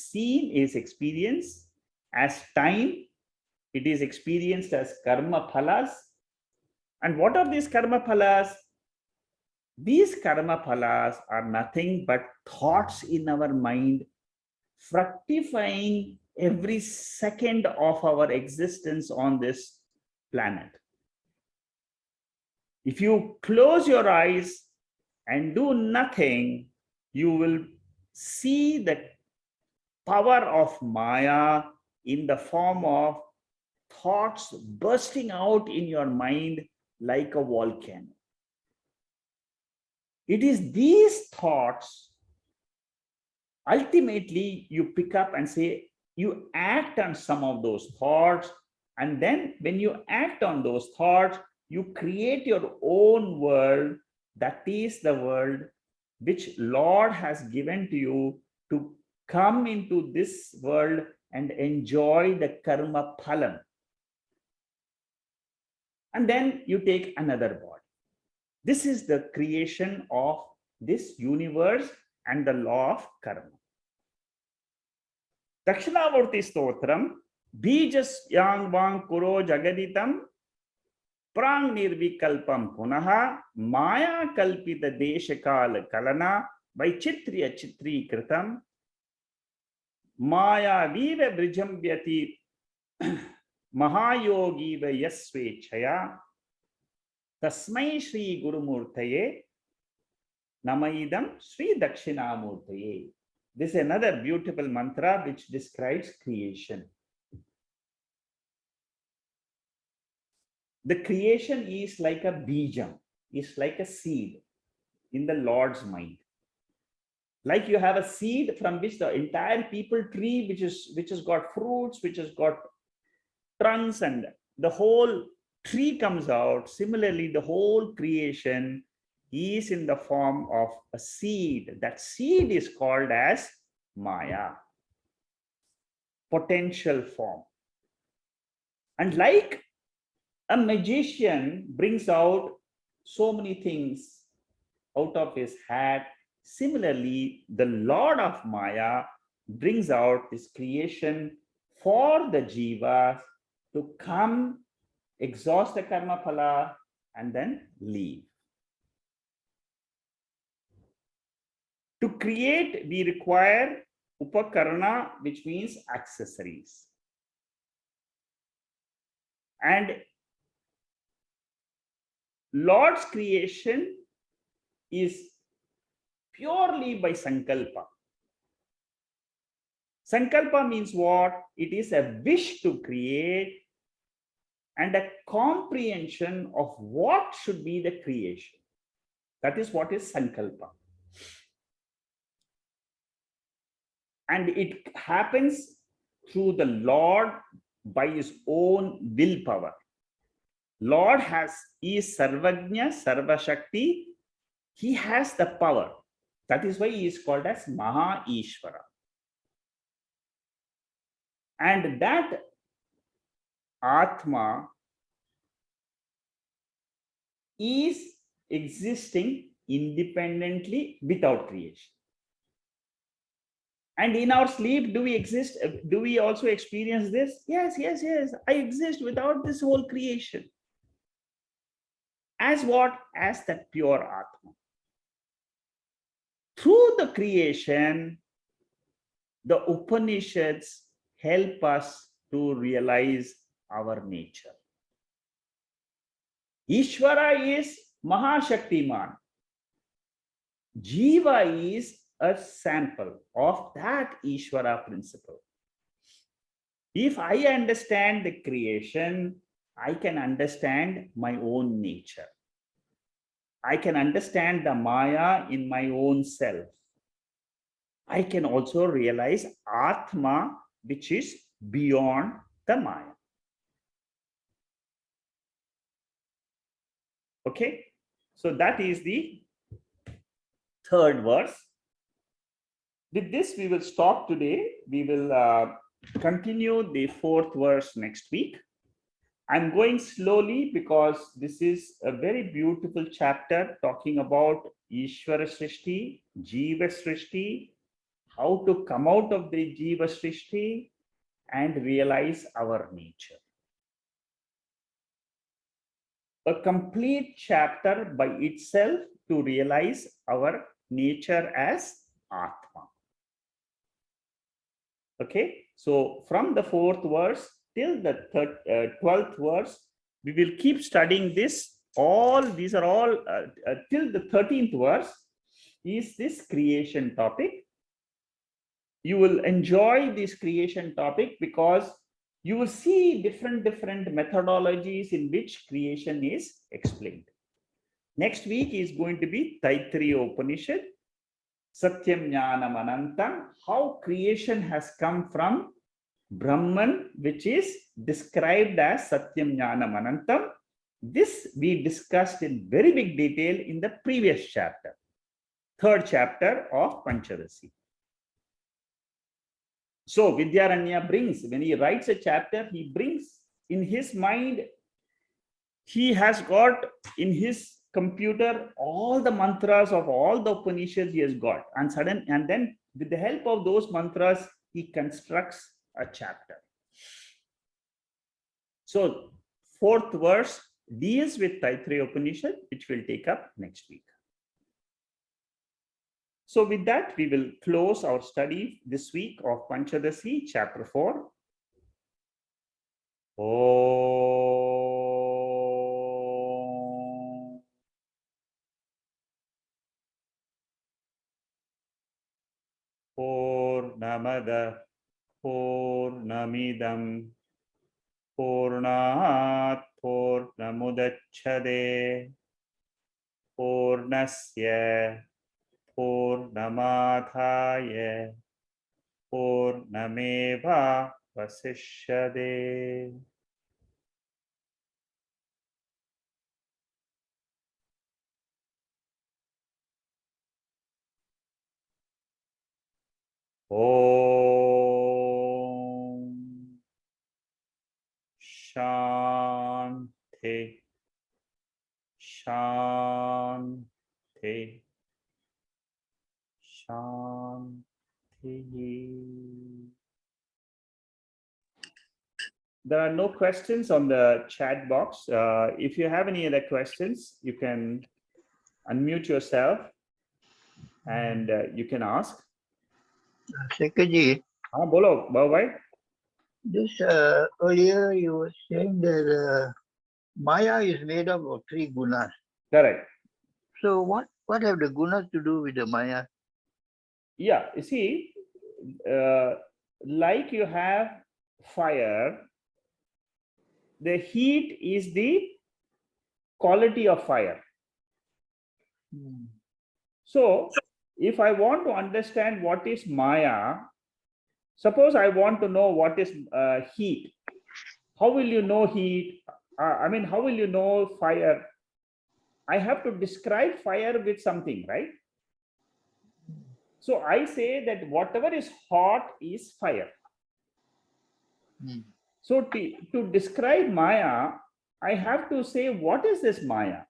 seen, is experienced as time. It is experienced as karma phalas. And what are these karma phalas? These karma phalas are nothing but thoughts in our mind, fructifying every second of our existence on this planet. If you close your eyes and do nothing, you will see the power of Maya in the form of thoughts bursting out in your mind like a volcano. It is these thoughts, ultimately you pick up and say, you act on some of those thoughts. And then when you act on those thoughts, you create your own world. That is the world which Lord has given to you to come into this world and enjoy the karma phalam. And then you take another body. This is the creation of this universe and the law of karma. Dakshinamurti Stotram, Bijas Yang Vang Kuro Jagaditam, Prang Nirvikalpam Punaha, Maya Kalpita Deshakal Kalana, by Chitriya Chitri Kritam, Maya Viva Brijam Vyati Mahayogi Yasve Chaya, Tasmai Shri Gurumurtaye, Namaidam Sri Dakshinamurtaye. This is another beautiful mantra which describes creation. The creation is like a bijam, is like a seed in the Lord's mind. Like you have a seed from which the entire people tree, which has got fruits, which has got trunks, and the whole tree comes out. Similarly, the whole creation is in the form of a seed. That seed is called as Maya, potential form. And like a magician brings out so many things out of his hat, similarly, the Lord of Maya brings out this creation for the jivas to come, exhaust the karma phala, and then leave. To create, we require upakarana, which means accessories. And Lord's creation is purely by sankalpa. Sankalpa means what? It is a wish to create, and a comprehension of what should be the creation. That is what is sankalpa. And it happens through the Lord by his own willpower. Lord is Sarvajna, Sarva Shakti. He has the power. That is why he is called as Maha Ishwara. And that Atma is existing independently without creation. And in our sleep, do we exist? Do we also experience this? Yes, yes, yes. I exist without this whole creation. As what? As that pure Atma. Through the creation, the Upanishads help us to realize our nature. Ishwara is Maha Shaktiman. Jiva is a sample of that Ishwara principle. If I understand the creation, I can understand my own nature. I can understand the Maya in my own self. I can also realize Atma, which is beyond the Maya. Okay, so that is the third verse. With this, we will stop today. We will continue the fourth verse next week. I'm going slowly because this is a very beautiful chapter talking about Ishwara Srishti, Jiva Srishti, how to come out of the Jiva Srishti and realize our nature. A complete chapter by itself to realize our nature as Atma. Okay, so from the fourth verse till the 12th verse, we will keep studying this. These are all till the 13th verse is this creation topic. You will enjoy this creation topic because you will see different methodologies in which creation is explained. Next week is going to be Taittiriya Upanishad, Satyam Jnanam Anantam, how creation has come from Brahman, which is described as Satyam Jnanam Anantam. This we discussed in very big detail in the previous chapter, third chapter of Panchadasi. So Vidyaranya brings, when he writes a chapter, he brings in his mind, he has got in his computer all the mantras of all the Upanishads he has got, and then with the help of those mantras, he constructs a chapter. So fourth verse deals with Taittiriya Upanishad, which we'll take up next week. So with that, we will close our study this week of Panchadasi, chapter 4. Om. Purnamada Purnamidam Purnat Purnamudachade Purnasya Purnamadhaya Purnameva Vasishyade. Om Shanti Shanti Shanti. There are no questions on the chat box. If you have any other questions, you can unmute yourself and you can ask. Sekhaji, Bolo, bye. this earlier you were saying that Maya is made up of 3 gunas. Correct. So what have the gunas to do with the Maya? Yeah, you see, like you have fire, the heat is the quality of fire. So if I want to understand what is Maya, suppose I want to know what is heat. How will you know heat? How will you know fire? I have to describe fire with something, right? So I say that whatever is hot is fire. So to describe Maya, I have to say, what is this Maya?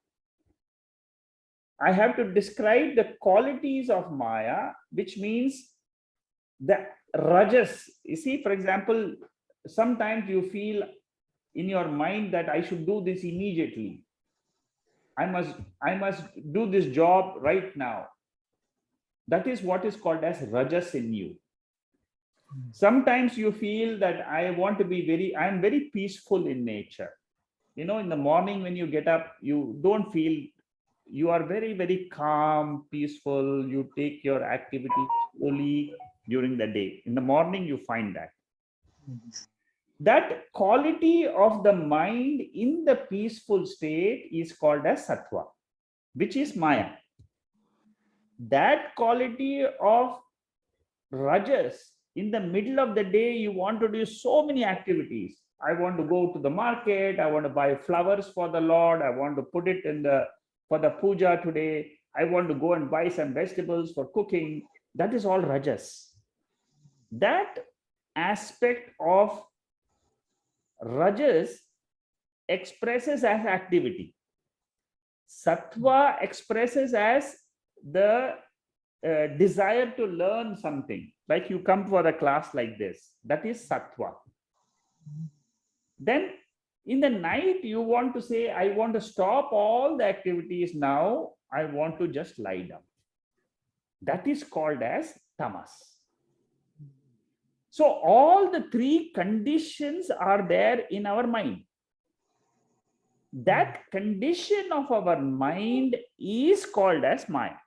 I have to describe the qualities of Maya, which means the rajas. You see, for example, sometimes you feel in your mind that I should do this immediately. I must do this job right now. That is what is called as rajas in you. Sometimes you feel that I am very peaceful in nature. You know, in the morning when you get up, you don't feel, you are very, very calm, peaceful. You take your activity slowly during the day. In the morning, you find that. That quality of the mind in the peaceful state is called as Sattva, which is Maya. That quality of rajas, in the middle of the day, you want to do so many activities. I want to go to the market. I want to buy flowers for the Lord. I want to put it for the puja today. I want to go and buy some vegetables for cooking. That is all rajas. That aspect of rajas expresses as activity. Sattva expresses as the desire to learn something. Like you come for a class like this, that is Sattva. Then in the night, you want to say, I want to stop all the activities now. I want to just lie down. That is called as Tamas. So all the three conditions are there in our mind. That condition of our mind is called as Maya.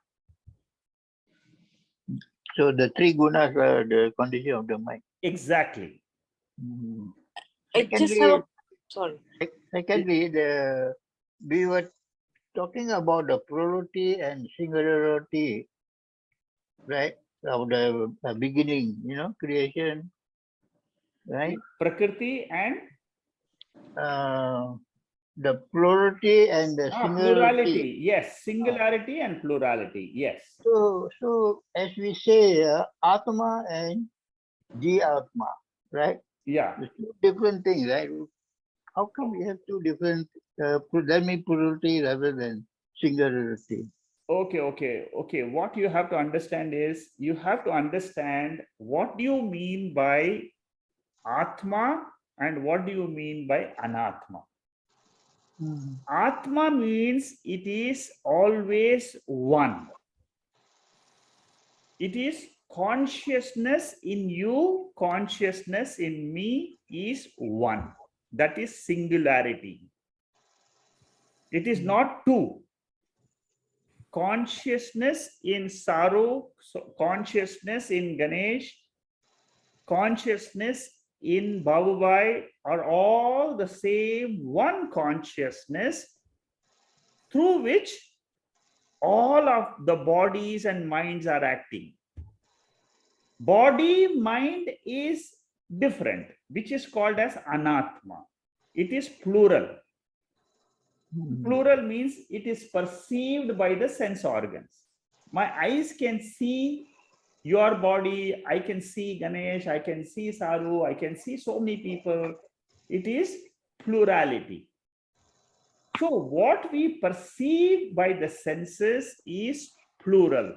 So the three gunas are the condition of the mind. Exactly. Secondly, we were talking about the plurality and singularity, right? Of the beginning, creation, right? Prakriti and the plurality and the singularity. Plurality, yes. Singularity and plurality, yes. So as we say, Atma and Atma, right? Yeah. The two different things, right? How come we have two different, that means plurality rather than singularity? Okay. What you have to understand is, you have to understand what do you mean by Atma and what do you mean by Anatma. Atma means it is always one. It is consciousness in you, consciousness in me is one. That is singularity. It is not two. Consciousness in Saru, consciousness in Ganesh, consciousness in Babubai are all the same one consciousness through which all of the bodies and minds are acting. Body, mind is different, which is called as Anatma. It is plural. Plural means it is perceived by the sense organs. My eyes can see your body, I can see Ganesh, I can see Saru, I can see so many people. It is plurality. So what we perceive by the senses is plural.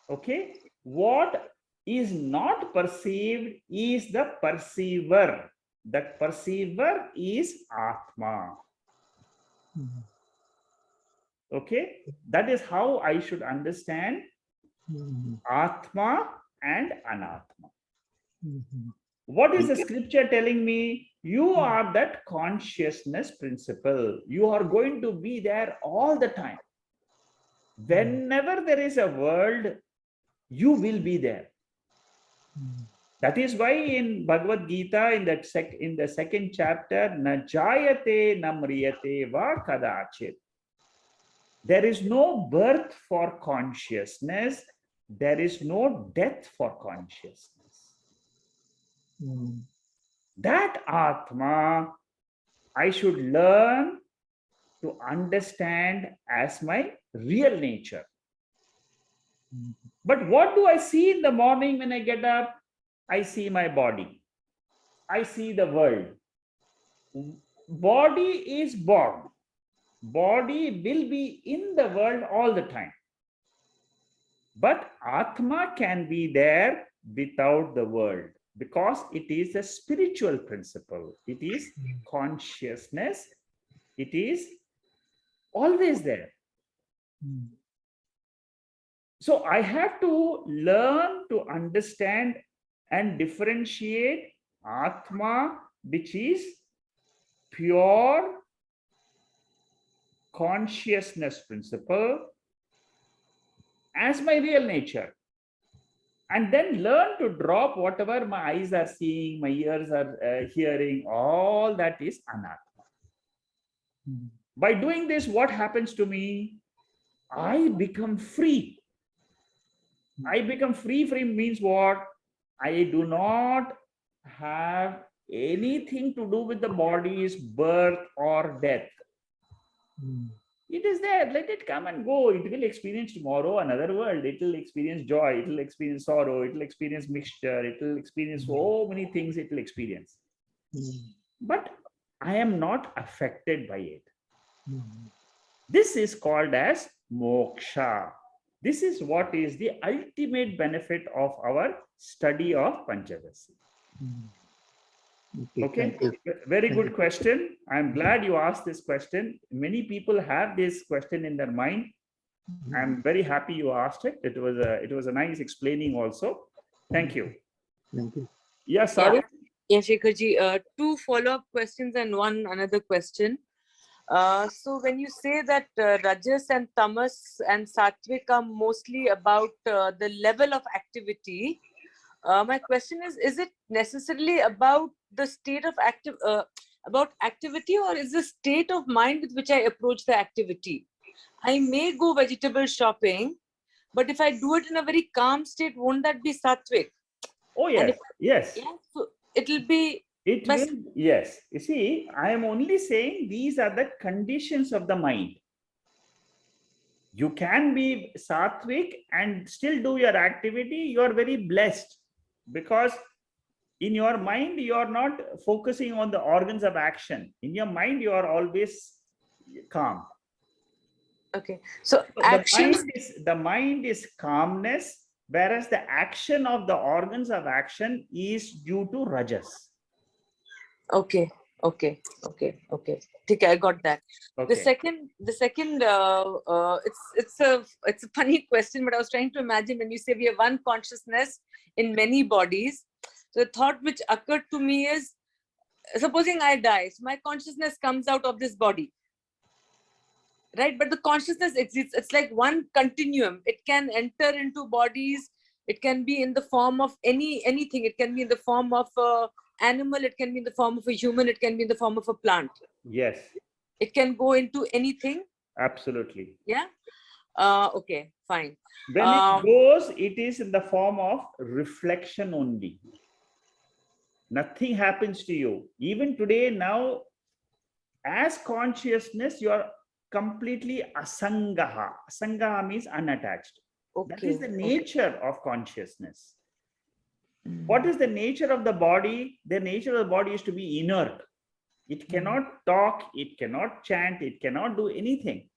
Okay? What is not perceived is the perceiver. That perceiver is Atma. Okay? That is how I should understand Atma and Anatma. What is the scripture telling me? You are that consciousness principle. You are going to be there all the time. Whenever there is a world, you will be there. That is why in Bhagavad Gita, in the second chapter, na jayate na mriyate va kadachit. There is no birth for consciousness. There is no death for consciousness. That Atma, I should learn to understand as my real nature. But what do I see in the morning when I get up? I see my body. I see the world. Body is born. Body will be in the world all the time. But Atma can be there without the world because it is a spiritual principle. It is consciousness. It is always there. So I have to learn to understand and differentiate Atma, which is pure consciousness principle, as my real nature. And then learn to drop whatever my eyes are seeing, my ears are hearing, all that is Anatma. By doing this, what happens to me? I become free. I become free. Free means what? I do not have anything to do with the body's birth or death. It is there. Let it come and go. It will experience tomorrow another world. It will experience joy. It will experience sorrow. It will experience mixture. It will experience so many things. It will experience. But I am not affected by it. This is called as moksha. This is what is the ultimate benefit of our study of Panchadasi. Okay, very good question. I'm glad you asked this question. Many people have this question in their mind. I'm very happy you asked it. It was a nice explaining also. Thank you. Thank you. Yes, Saru? Yeah, Shekharji, two follow-up questions and one another question. So when you say that Rajas and Tamas and Sattvic are mostly about the level of activity, my question is it necessarily about the state of about activity, or is the state of mind with which I approach the activity? I may go vegetable shopping, but if I do it in a very calm state, won't that be Sattvic? Oh, yes. Yes. Yeah, so it'll be... It will, yes. You see, I am only saying these are the conditions of the mind. You can be sattvic and still do your activity. You are very blessed because in your mind, you are not focusing on the organs of action. In your mind, you are always calm. Okay. So actions... the mind is calmness, whereas the action of the organs of action is due to rajas. Okay. Okay. I got that. Okay. The second, it's a funny question, but I was trying to imagine when you say we have one consciousness in many bodies. So the thought which occurred to me is, supposing I die, so my consciousness comes out of this body, right? But the consciousness exists. It's like one continuum. It can enter into bodies. It can be in the form of anything. It can be in the form of animal, it can be in the form of a human, it can be in the form of a plant. Yes. It can go into anything. Absolutely. Yeah. Okay, fine. When it goes, it is in the form of reflection only. Nothing happens to you. Even today, now, as consciousness, you are completely asangaha. Asangaha means unattached. Okay. That is the nature of consciousness. What is the nature of the body? The nature of the body is to be inert. It cannot talk, it cannot chant, it cannot do anything.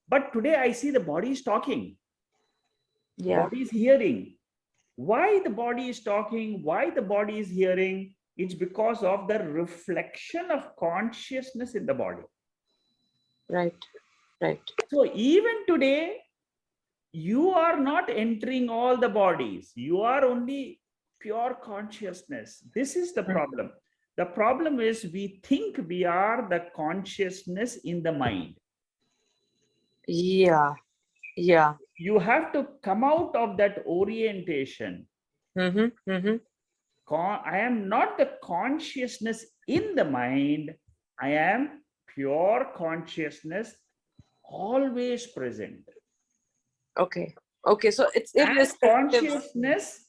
But today I see the body is talking. Yeah. Body is hearing. Why the body is talking? Why the body is hearing? It's because of the reflection of consciousness in the body. Right. So even today, you are not entering all the bodies. You are only pure consciousness. This is the problem. The problem is we think we are the consciousness in the mind. Yeah. You have to come out of that orientation. I am not the consciousness in the mind. I am pure consciousness, always present. Okay. Okay. So it's And irrespective. consciousness,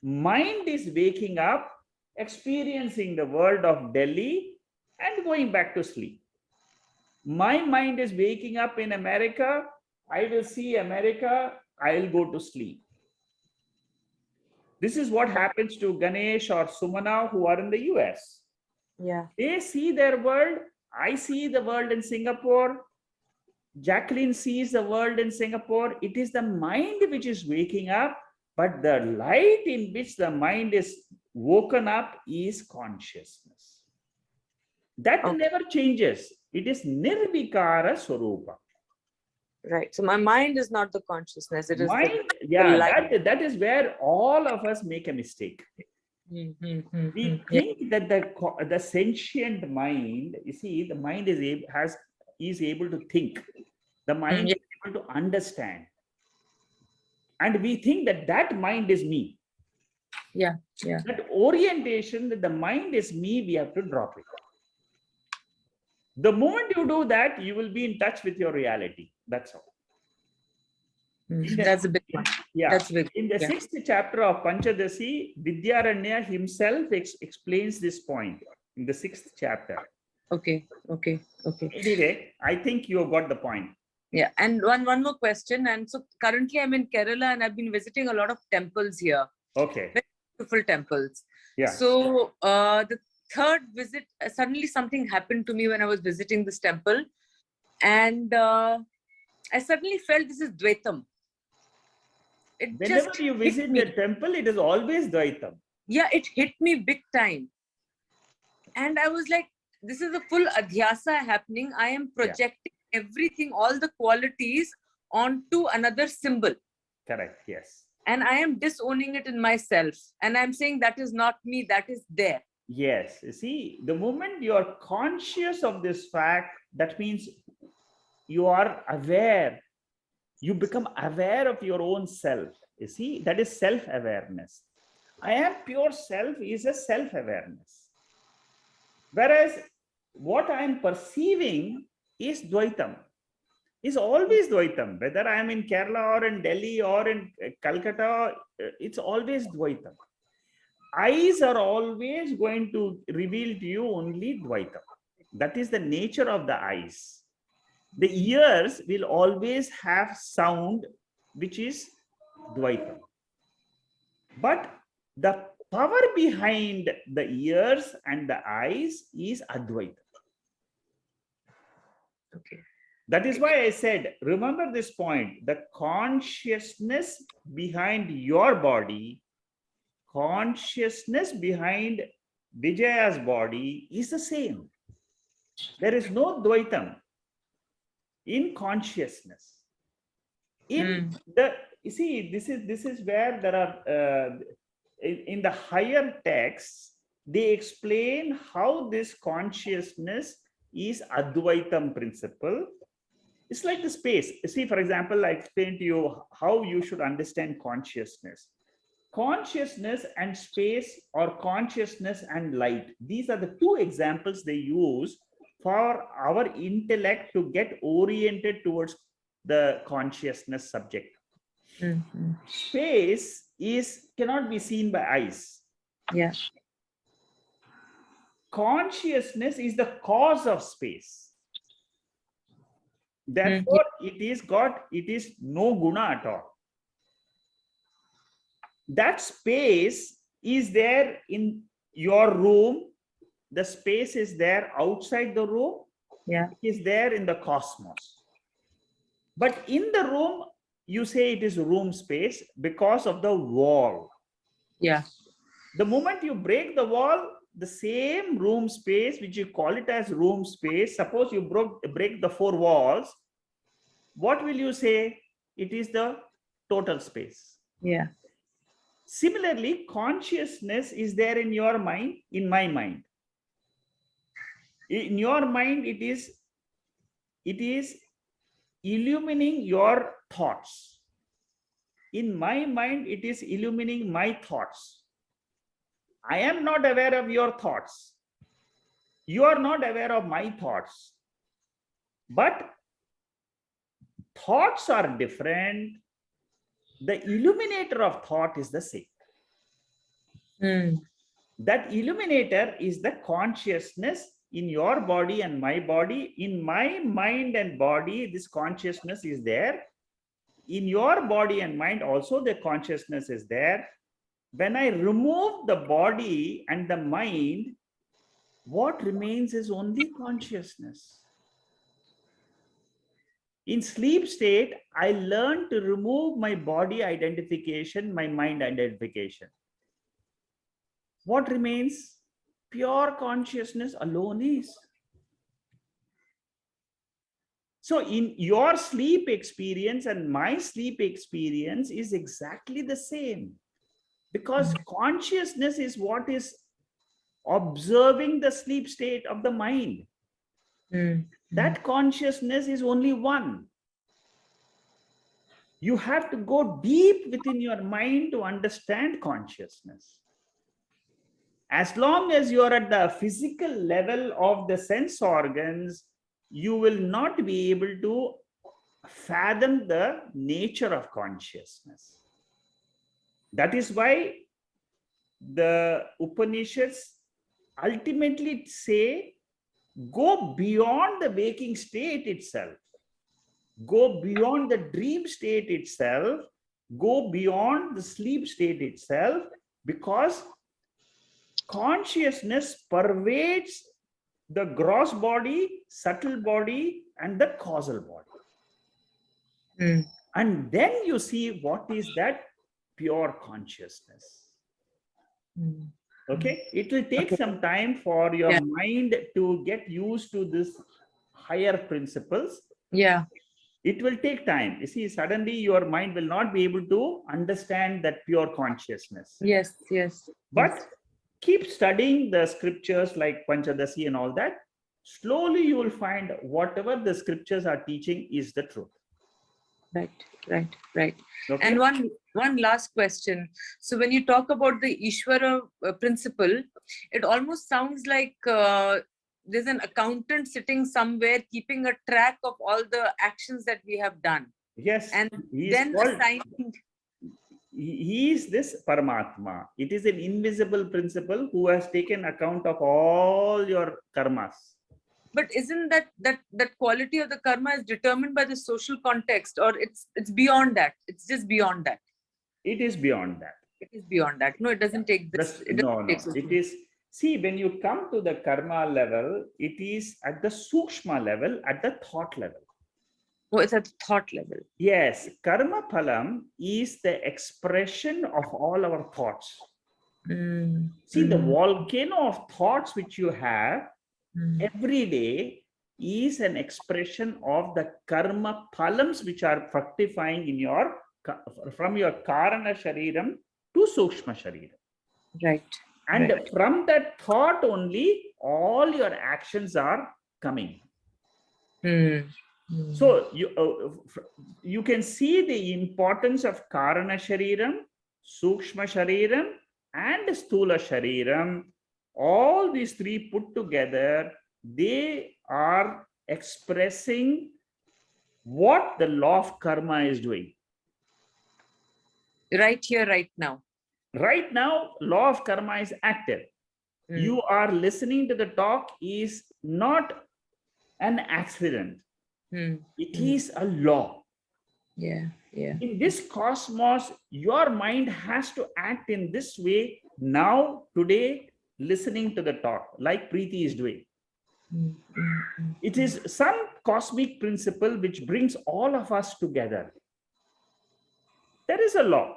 mind is waking up, experiencing the world of Delhi and going back to sleep. My mind is waking up in America. I will see America. I'll go to sleep. This is what happens to Ganesh or Sumana who are in the US. Yeah. They see their world. I see the world in Singapore. Jacqueline sees the world in Singapore. It is the mind which is waking up, but the light in which the mind is woken up is consciousness. That never changes. It is nirvikara swarupa. Right. So my mind is not the consciousness. It is Mind, that is where all of us make a mistake. We think that the sentient mind, you see, the mind is able to think. The mind is able to understand. And we think that mind is me. Yeah. That orientation that the mind is me, we have to drop it. The moment you do that, you will be in touch with your reality. That's all. That's a big one. Yeah. That's big. In the 6th chapter of Panchadasi, Vidyaranya himself explains this point in the 6th chapter. Okay. Anyway, I think you have got the point. Yeah. And one more question. And so currently I'm in Kerala and I've been visiting a lot of temples here. Okay. Very beautiful temples. Yeah. So the third visit, suddenly something happened to me when I was visiting this temple. And I suddenly felt this is Dvaitam. Whenever you visit the temple, it is always Dvaitam. Yeah, it hit me big time. And I was like, this is a full adhyasa happening. I am projecting everything, all the qualities onto another symbol. Correct, yes. And I am disowning it in myself. And I'm saying that is not me, that is there. Yes, you see, the moment you are conscious of this fact, that means you are aware. You become aware of your own self. You see, that is self-awareness. I am pure self is a self-awareness. Whereas what I am perceiving is Dvaitam. Is always Dvaitam. Whether I am in Kerala or in Delhi or in Calcutta, it's always Dvaitam. Eyes are always going to reveal to you only Dvaitam. That is the nature of the eyes. The ears will always have sound which is Dvaitam. But the power behind the ears and the eyes is Advaita. Okay. That is why I said, remember this point, the consciousness behind your body, consciousness behind Vijaya's body is the same. There is no Dvaitam in consciousness. You see, this is where there are in the higher texts, they explain how this consciousness is Advaitam principle. It's like the space. See, for example, I explained to you how you should understand consciousness. Consciousness and space, or consciousness and light. These are the two examples they use for our intellect to get oriented towards the consciousness subject. Space cannot be seen by eyes. Yeah. Consciousness is the cause of space. Therefore, it is no guna at all. That space is there in your room. The space is there outside the room. Yeah. It is there in the cosmos. But in the room, you say it is room space because of the wall. Yeah. The moment you break the wall, the same room space, which you call it as room space, suppose you break the four walls, what will you say? It is the total space. Yeah. Similarly, consciousness is there in your mind, in my mind. In your mind, it is illumining your thoughts. In my mind, it is illumining my thoughts. I am not aware of your thoughts. You are not aware of my thoughts. But thoughts are different. The illuminator of thought is the same. That illuminator is the consciousness in your body and my body. In my mind and body, this consciousness is there. In your body and mind also, the consciousness is there. When I remove the body and the mind, what remains is only consciousness. In sleep state, I learn to remove my body identification, my mind identification. What remains? Pure consciousness alone is. So in your sleep experience and my sleep experience is exactly the same, because consciousness is what is observing the sleep state of the mind. That consciousness is only one. You have to go deep within your mind to understand consciousness. As long as you are at the physical level of the sense organs, you will not be able to fathom the nature of consciousness. That is why the Upanishads ultimately say, go beyond the waking state itself. Go beyond the dream state itself. Go beyond the sleep state itself, because consciousness pervades the gross body, subtle body, and the causal body. And then you see what is that pure consciousness. Okay, it will take some time for your mind to get used to this higher principles. It will take time. You see, suddenly your mind will not be able to understand that pure consciousness. But keep studying the scriptures like Panchadasi and all that. Slowly you will find whatever the scriptures are teaching is the truth. Right. Okay? And one last question. So when you talk about the Ishwara principle, it almost sounds like there's an accountant sitting somewhere keeping a track of all the actions that we have done. Yes. And then assigning. He is this Paramatma. It is an invisible principle who has taken account of all your karmas. But isn't that quality of the karma is determined by the social context, or it's beyond that? It's just beyond that. It is beyond that. It is beyond that. No, it doesn't take this. It is. See, when you come to the karma level, it is at the sukshma level, at the thought level. Oh, it's at the thought level. Yes, karma phalam is the expression of all our thoughts. See, the volcano of thoughts which you have every day is an expression of the karma phalams which are fructifying in your, from your karana shariram to sukshma shariram. Right. And from that thought only, all your actions are coming. So you can see the importance of karana shariram, sukshma shariram, and sthula shariram. All these three put together, they are expressing what the law of karma is doing. Right here, right now. Right now, law of karma is active. You are listening to the talk is not an accident. It is a law. In this cosmos, your mind has to act in this way now, today, listening to the talk, like Preeti is doing. It is some cosmic principle which brings all of us together. There is a law.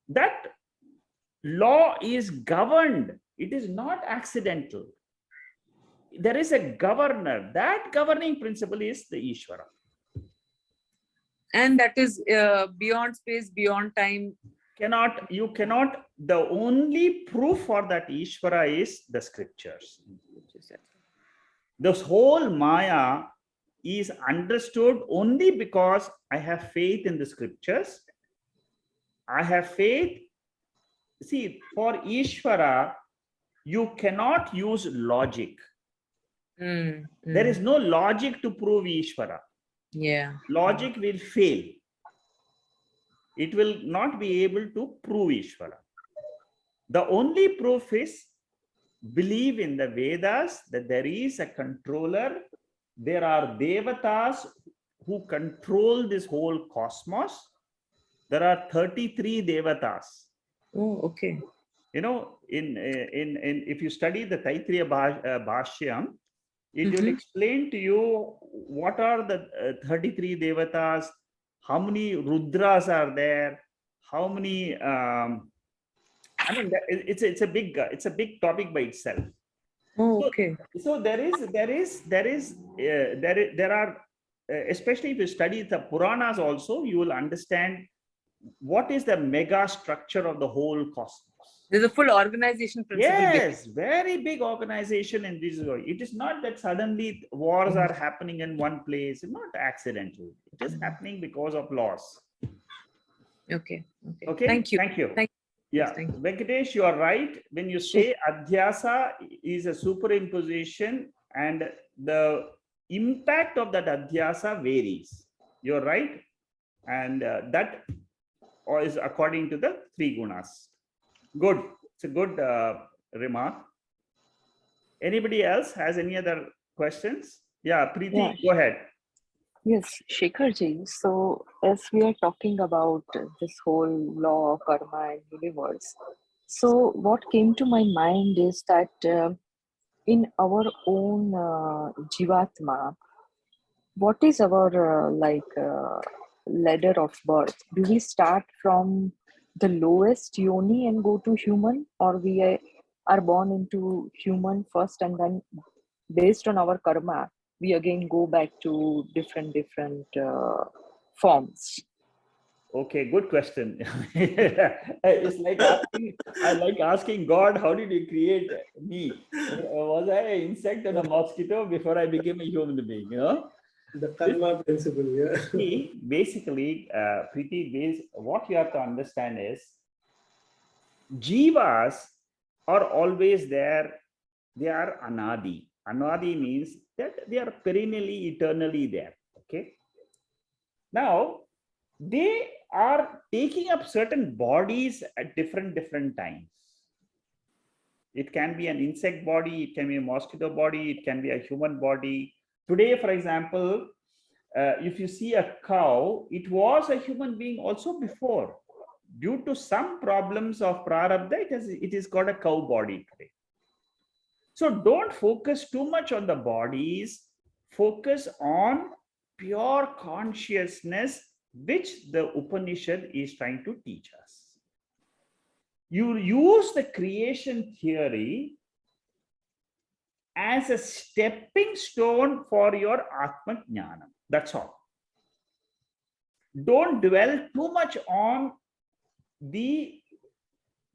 That law is governed. It is not accidental. There is a governor. That governing principle is the Ishwara. And that is beyond space, beyond time. You cannot, the only proof for that Ishwara is the scriptures. This whole Maya is understood only because I have faith in the scriptures. I have faith see, for Ishwara, you cannot use logic. There is no logic to prove Ishwara. Yeah. Logic will fail. It will not be able to prove Ishwara. The only proof is believe in the Vedas that there is a controller. There are devatas who control this whole cosmos. There are 33 devatas. Oh, okay. You know, in if you study the Taittiriya Bhashyam, it will explain to you what are the 33 devatas, how many Rudras are there, how many. I mean, it's a big topic by itself. Oh, okay. So there are, especially if you study the Puranas also, you will understand what is the mega structure of the whole cosmos. There's a full organization principle. Yes, very big organization in this world. It is not that suddenly wars are happening in one place, not accidental. It is happening because of laws. Okay. Okay. Thank you. Thank you. Thank you. Yeah, Thank you. Venkatesh, you are right. When you say adhyasa is a superimposition and the impact of that adhyasa varies. You're right. And that is according to the three gunas. Good. It's a good remark. Anybody else has any other questions? Yeah, Preeti, Yeah. go ahead. Yes, Shekharji. So, as we are talking about this whole law of karma and universe, so what came to my mind is that in our own Jivatma, what is our ladder of birth? Do we start from the lowest yoni and go to human, or we are born into human first and then based on our karma we again go back to different forms? Okay, good question. It's like asking God, how did you create me? Was I an insect and a mosquito before I became a human being? You know, the karma principle. Yeah. See, basically, Preeti, what you have to understand is Jivas are always there. They are anadi. Anadi means that they are perennially, eternally there. Okay. Now, they are taking up certain bodies at different times. It can be an insect body, it can be a mosquito body, it can be a human body. Today, for example, if you see a cow, it was a human being also before. Due to some problems of prarabdha, it has got a cow body today. So don't focus too much on the bodies, focus on pure consciousness, which the Upanishad is trying to teach us. You use the creation theory as a stepping stone for your Atma Jnana. That's all. Don't dwell too much on the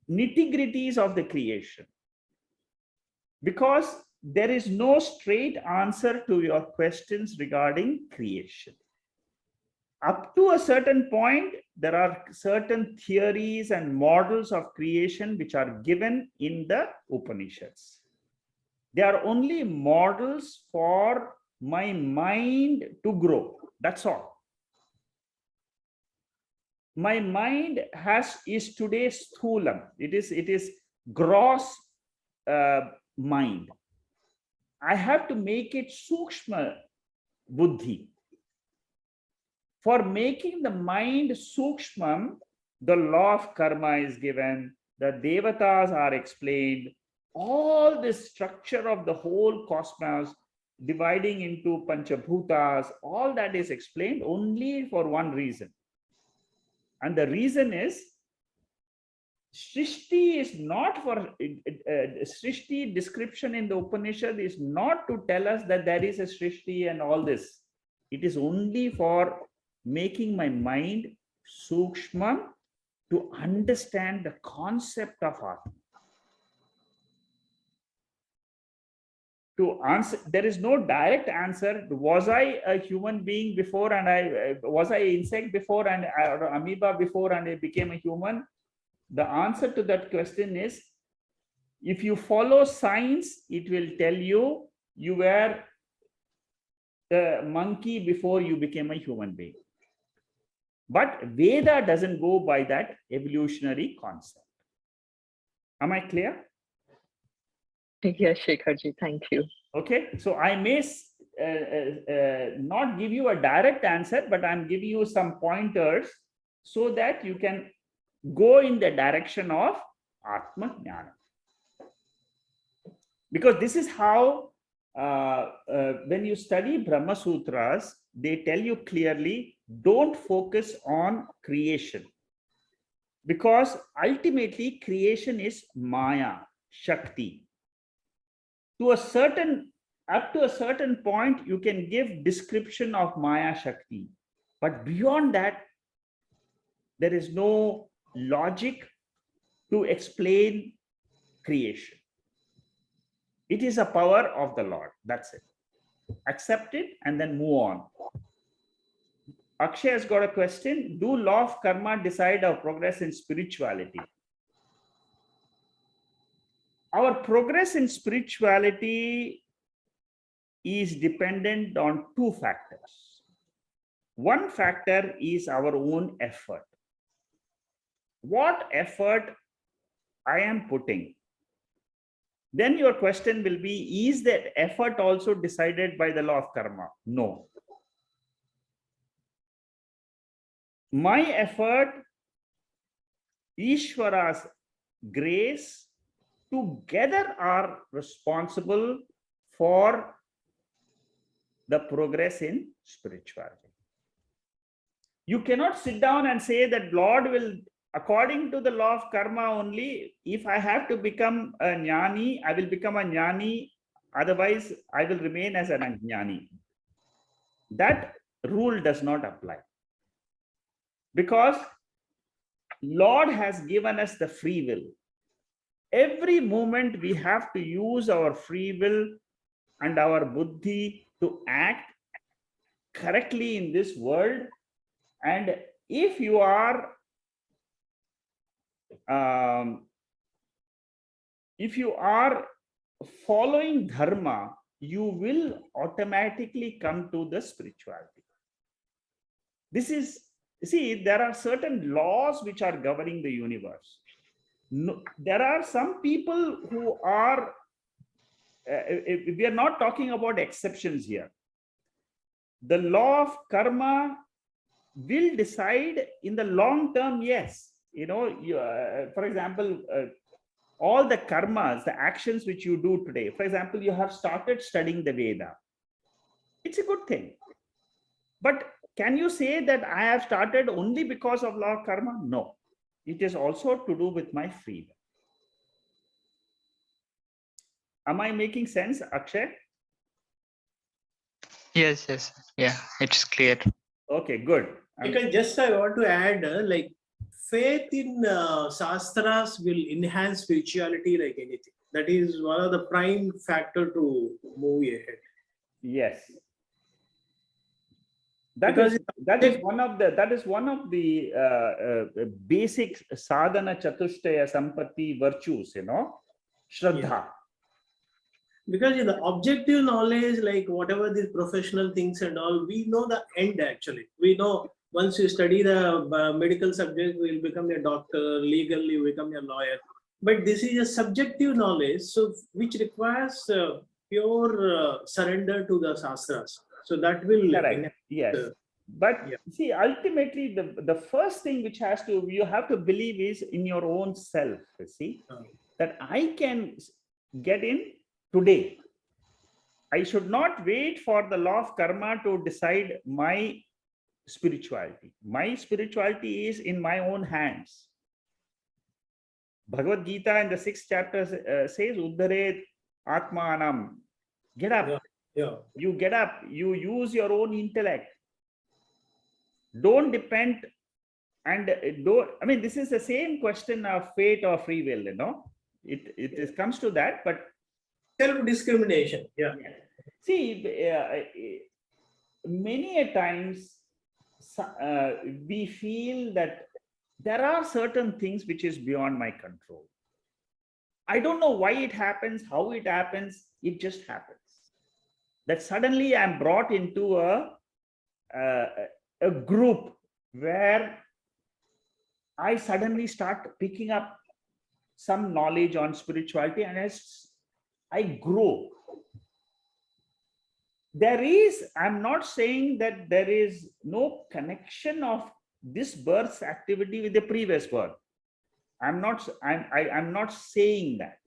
nitty-gritties of the creation, because there is no straight answer to your questions regarding creation. Up to a certain point, there are certain theories and models of creation which are given in the Upanishads. They are only models for my mind to grow. That's all. My mind is today sthulam. It is gross mind. I have to make it sukshma buddhi. For making the mind sukshmam, the law of karma is given, the devatas are explained, all this structure of the whole cosmos dividing into panchabhutas, all that is explained only for one reason. And the reason is, Srishti is not for, Srishti description in the Upanishad is not to tell us that there is a Srishti and all this. It is only for making my mind sukshma to understand the concept of Atma. To answer, there is no direct answer. Was I a human being before and was I an insect before and or amoeba before and I became a human? The answer to that question is, if you follow science, it will tell you you were a monkey before you became a human being. But Veda doesn't go by that evolutionary concept. Am I clear? Yes, Shekharji, thank you. Okay, so I may not give you a direct answer, but I'm giving you some pointers so that you can go in the direction of Atma Jnana. Because this is how, when you study Brahma Sutras, they tell you clearly, don't focus on creation. Because ultimately, creation is Maya, Shakti. Up to a certain point, you can give description of Maya Shakti. But beyond that, there is no logic to explain creation. It is a power of the Lord. That's it. Accept it and then move on. Akshay has got a question. Do law of karma decide our progress in spirituality? Our progress in spirituality is dependent on two factors. One factor is our own effort. What effort I am putting? Then your question will be, is that effort also decided by the law of karma? No. My effort, Ishwara's grace, together are responsible for the progress in spirituality. You cannot sit down and say that Lord will, according to the law of karma only, if I have to become a jnani, I will become a jnani, otherwise I will remain as an ajnani. That rule does not apply. Because Lord has given us the free will. Every moment we have to use our free will and our buddhi to act correctly in this world. And if you are following dharma, you will automatically come to the spirituality. This is, see, there are certain laws which are governing the universe. No, there are some people who are, we are not talking about exceptions here. The law of karma will decide in the long term, yes. You know, for example, all the karmas, the actions which you do today, for example, you have started studying the Veda. It's a good thing. But can you say that I have started only because of law of karma? No. It is also to do with my free will. Am I making sense, Akshay? Yes, yes. Yeah, it's clear. Okay, good. Just I want to add, like faith in Shastras will enhance spirituality like anything. That is one of the prime factor to move ahead. Yes. That is one of the basic sadhana chatushtaya sampatti virtues, you know, Shraddha. Yeah. Because in the objective knowledge, like whatever these professional things and all, we know the end actually. We know once you study the medical subject, you will become a doctor, legally you become a lawyer. But this is a subjective knowledge, so which requires pure surrender to the Shastras. So that will... Correct. Yes. But yeah. See, ultimately, the first thing which you have to believe is in your own self, you see, that I can get in today. I should not wait for the law of karma to decide my spirituality. My spirituality is in my own hands. Bhagavad Gita in the 6th chapter says, Uddharet Atmanam. Get up. Yeah. You get up. You use your own intellect. Don't depend and don't. I mean, this is the same question of fate or free will, you know. It comes to that, but self-discrimination. Yeah. See, many a times we feel that there are certain things which is beyond my control. I don't know why it happens, how it happens, it just happens. That suddenly I'm brought into a group where I suddenly start picking up some knowledge on spirituality, and as I grow, I'm not saying that there is no connection of this birth's activity with the previous birth. I'm not saying that.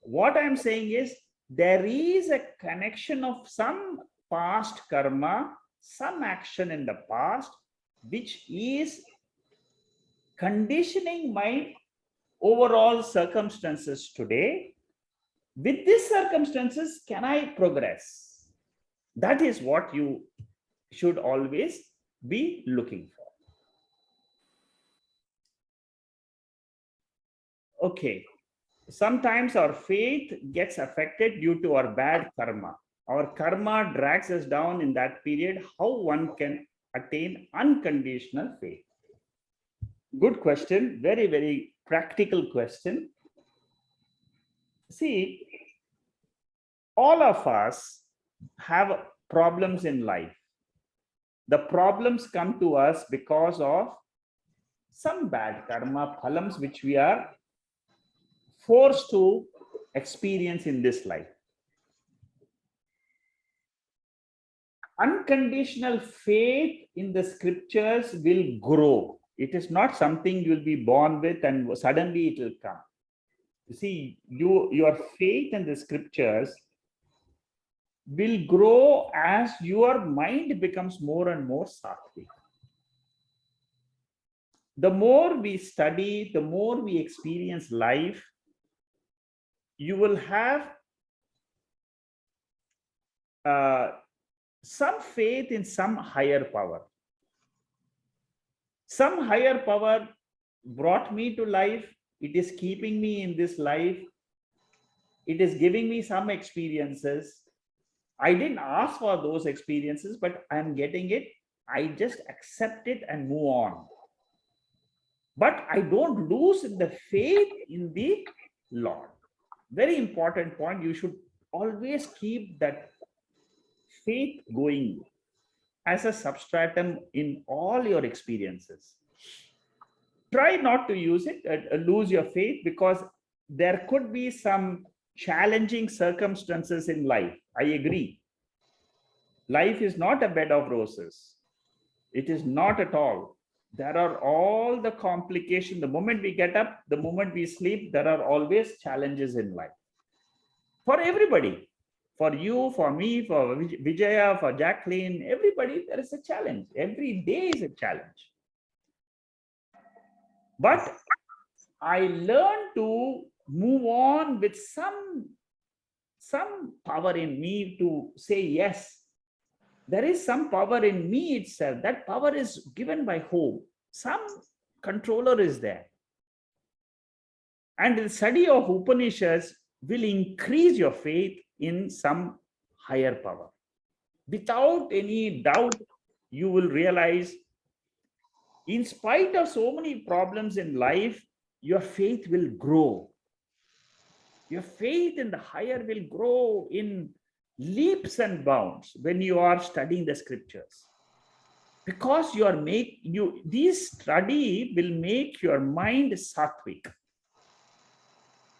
What I'm saying is there is a connection of some past karma, some action in the past, which is conditioning my overall circumstances today. With these circumstances, can I progress? That is what you should always be looking for. Okay. Sometimes our faith gets affected due to our bad karma. Our karma drags us down in that period. How one can attain unconditional faith? Good question. Very, very practical question. See, all of us have problems in life. The problems come to us because of some bad karma phalams which we are forced to experience in this life. Unconditional faith in the scriptures will grow. It is not something you will be born with and suddenly it will come. You see, your faith in the scriptures will grow as your mind becomes more and more sattvic. The more we study, the more we experience life, you will have some faith in some higher power. Some higher power brought me to life. It is keeping me in this life. It is giving me some experiences. I didn't ask for those experiences, but I'm getting it. I just accept it and move on. But I don't lose the faith in the Lord. Very important point. You should always keep that faith going as a substratum in all your experiences. Try not to use it, lose your faith, because there could be some challenging circumstances in life. I agree. Life is not a bed of roses. It is not at all. There are all the complications. The moment we get up, the moment we sleep, there are always challenges in life. For everybody, for you, for me, for Vijaya, for Jacqueline, everybody, there is a challenge. Every day is a challenge. But I learned to move on with some power in me to say yes. There is some power in me itself. That power is given by whom? Some controller is there. And the study of Upanishads will increase your faith in some higher power. Without any doubt, you will realize, in spite of so many problems in life, your faith will grow. Your faith in the higher will grow in leaps and bounds when you are studying the scriptures. Because this study will make your mind sattvic.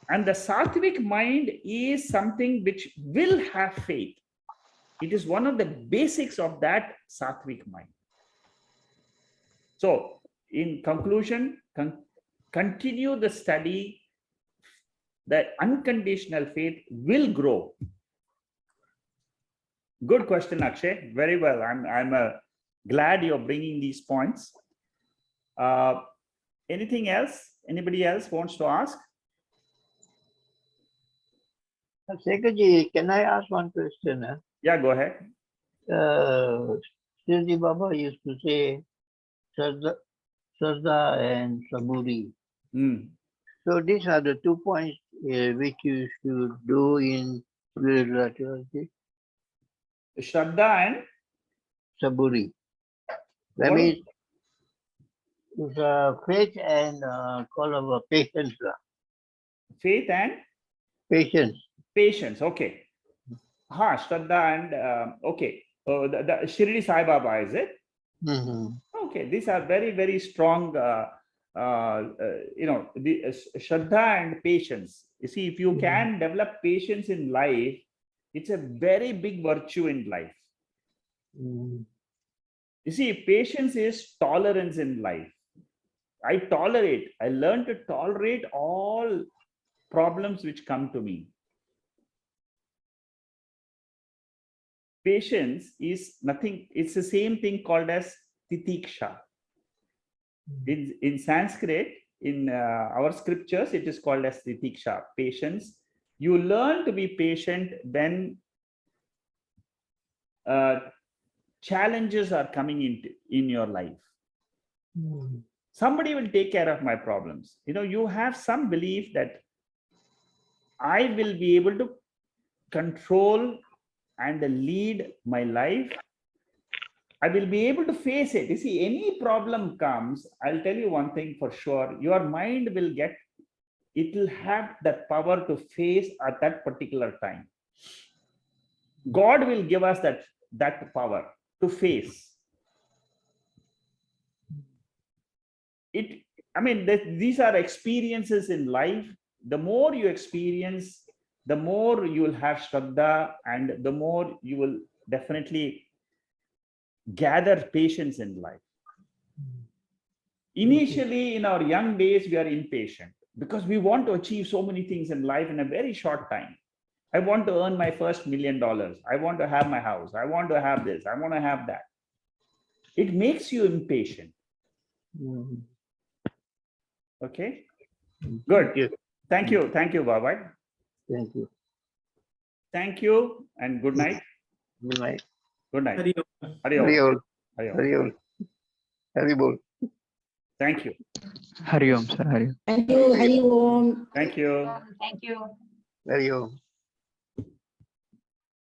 And the sattvic mind is something which will have faith. It is one of the basics of that sattvic mind. So, in conclusion, continue the study. The unconditional faith will grow. Good question, Akshay. Very well. I'm glad you're bringing these points. Anything else? Anybody else wants to ask? Sekhaji, can I ask one question? Yeah, go ahead. Shirdi Baba used to say Shraddha and Saburi. So these are the 2 points which you should do in spirituality. Shraddha and Saburi. That means It's faith and call of patience. Faith and Patience. patience. Okay. Shraddha and okay. The Shirdi Sai Baba, is it? Okay, these are very, very strong, the Shraddha and patience. You see, if you can develop patience in life, it's a very big virtue in life. You see, patience is tolerance in life. I tolerate. I learn to tolerate all problems which come to me. Patience is nothing, it's the same thing called as titiksha. In Sanskrit, in our scriptures, it is called as titiksha, patience. You learn to be patient when challenges are coming in your life. Somebody will take care of my problems. You have some belief that I will be able to control and lead my life. I will be able to face it. You see, any problem comes, I'll tell you one thing for sure, your mind will it will have that power to face at that particular time. God will give us that power to face it. I mean, these are experiences in life. The more you experience, the more you will have Shraddha, and the more you will definitely gather patience in life. Initially, in our young days, we are impatient because we want to achieve so many things in life in a very short time. I want to earn my first $1 million. I want to have my house. I want to have this. I want to have that. It makes you impatient. Okay. Good. Thank you. Thank you, Baba. Thank you. Thank you, and good night. Good night. Good night. Hari Om. Hari Om. Hari Om. Hari Om. Hari Om. Hari Bol. Thank you. Hari Om, sir. Hari Om. Hari Om. Thank you. Thank you. Hari Om.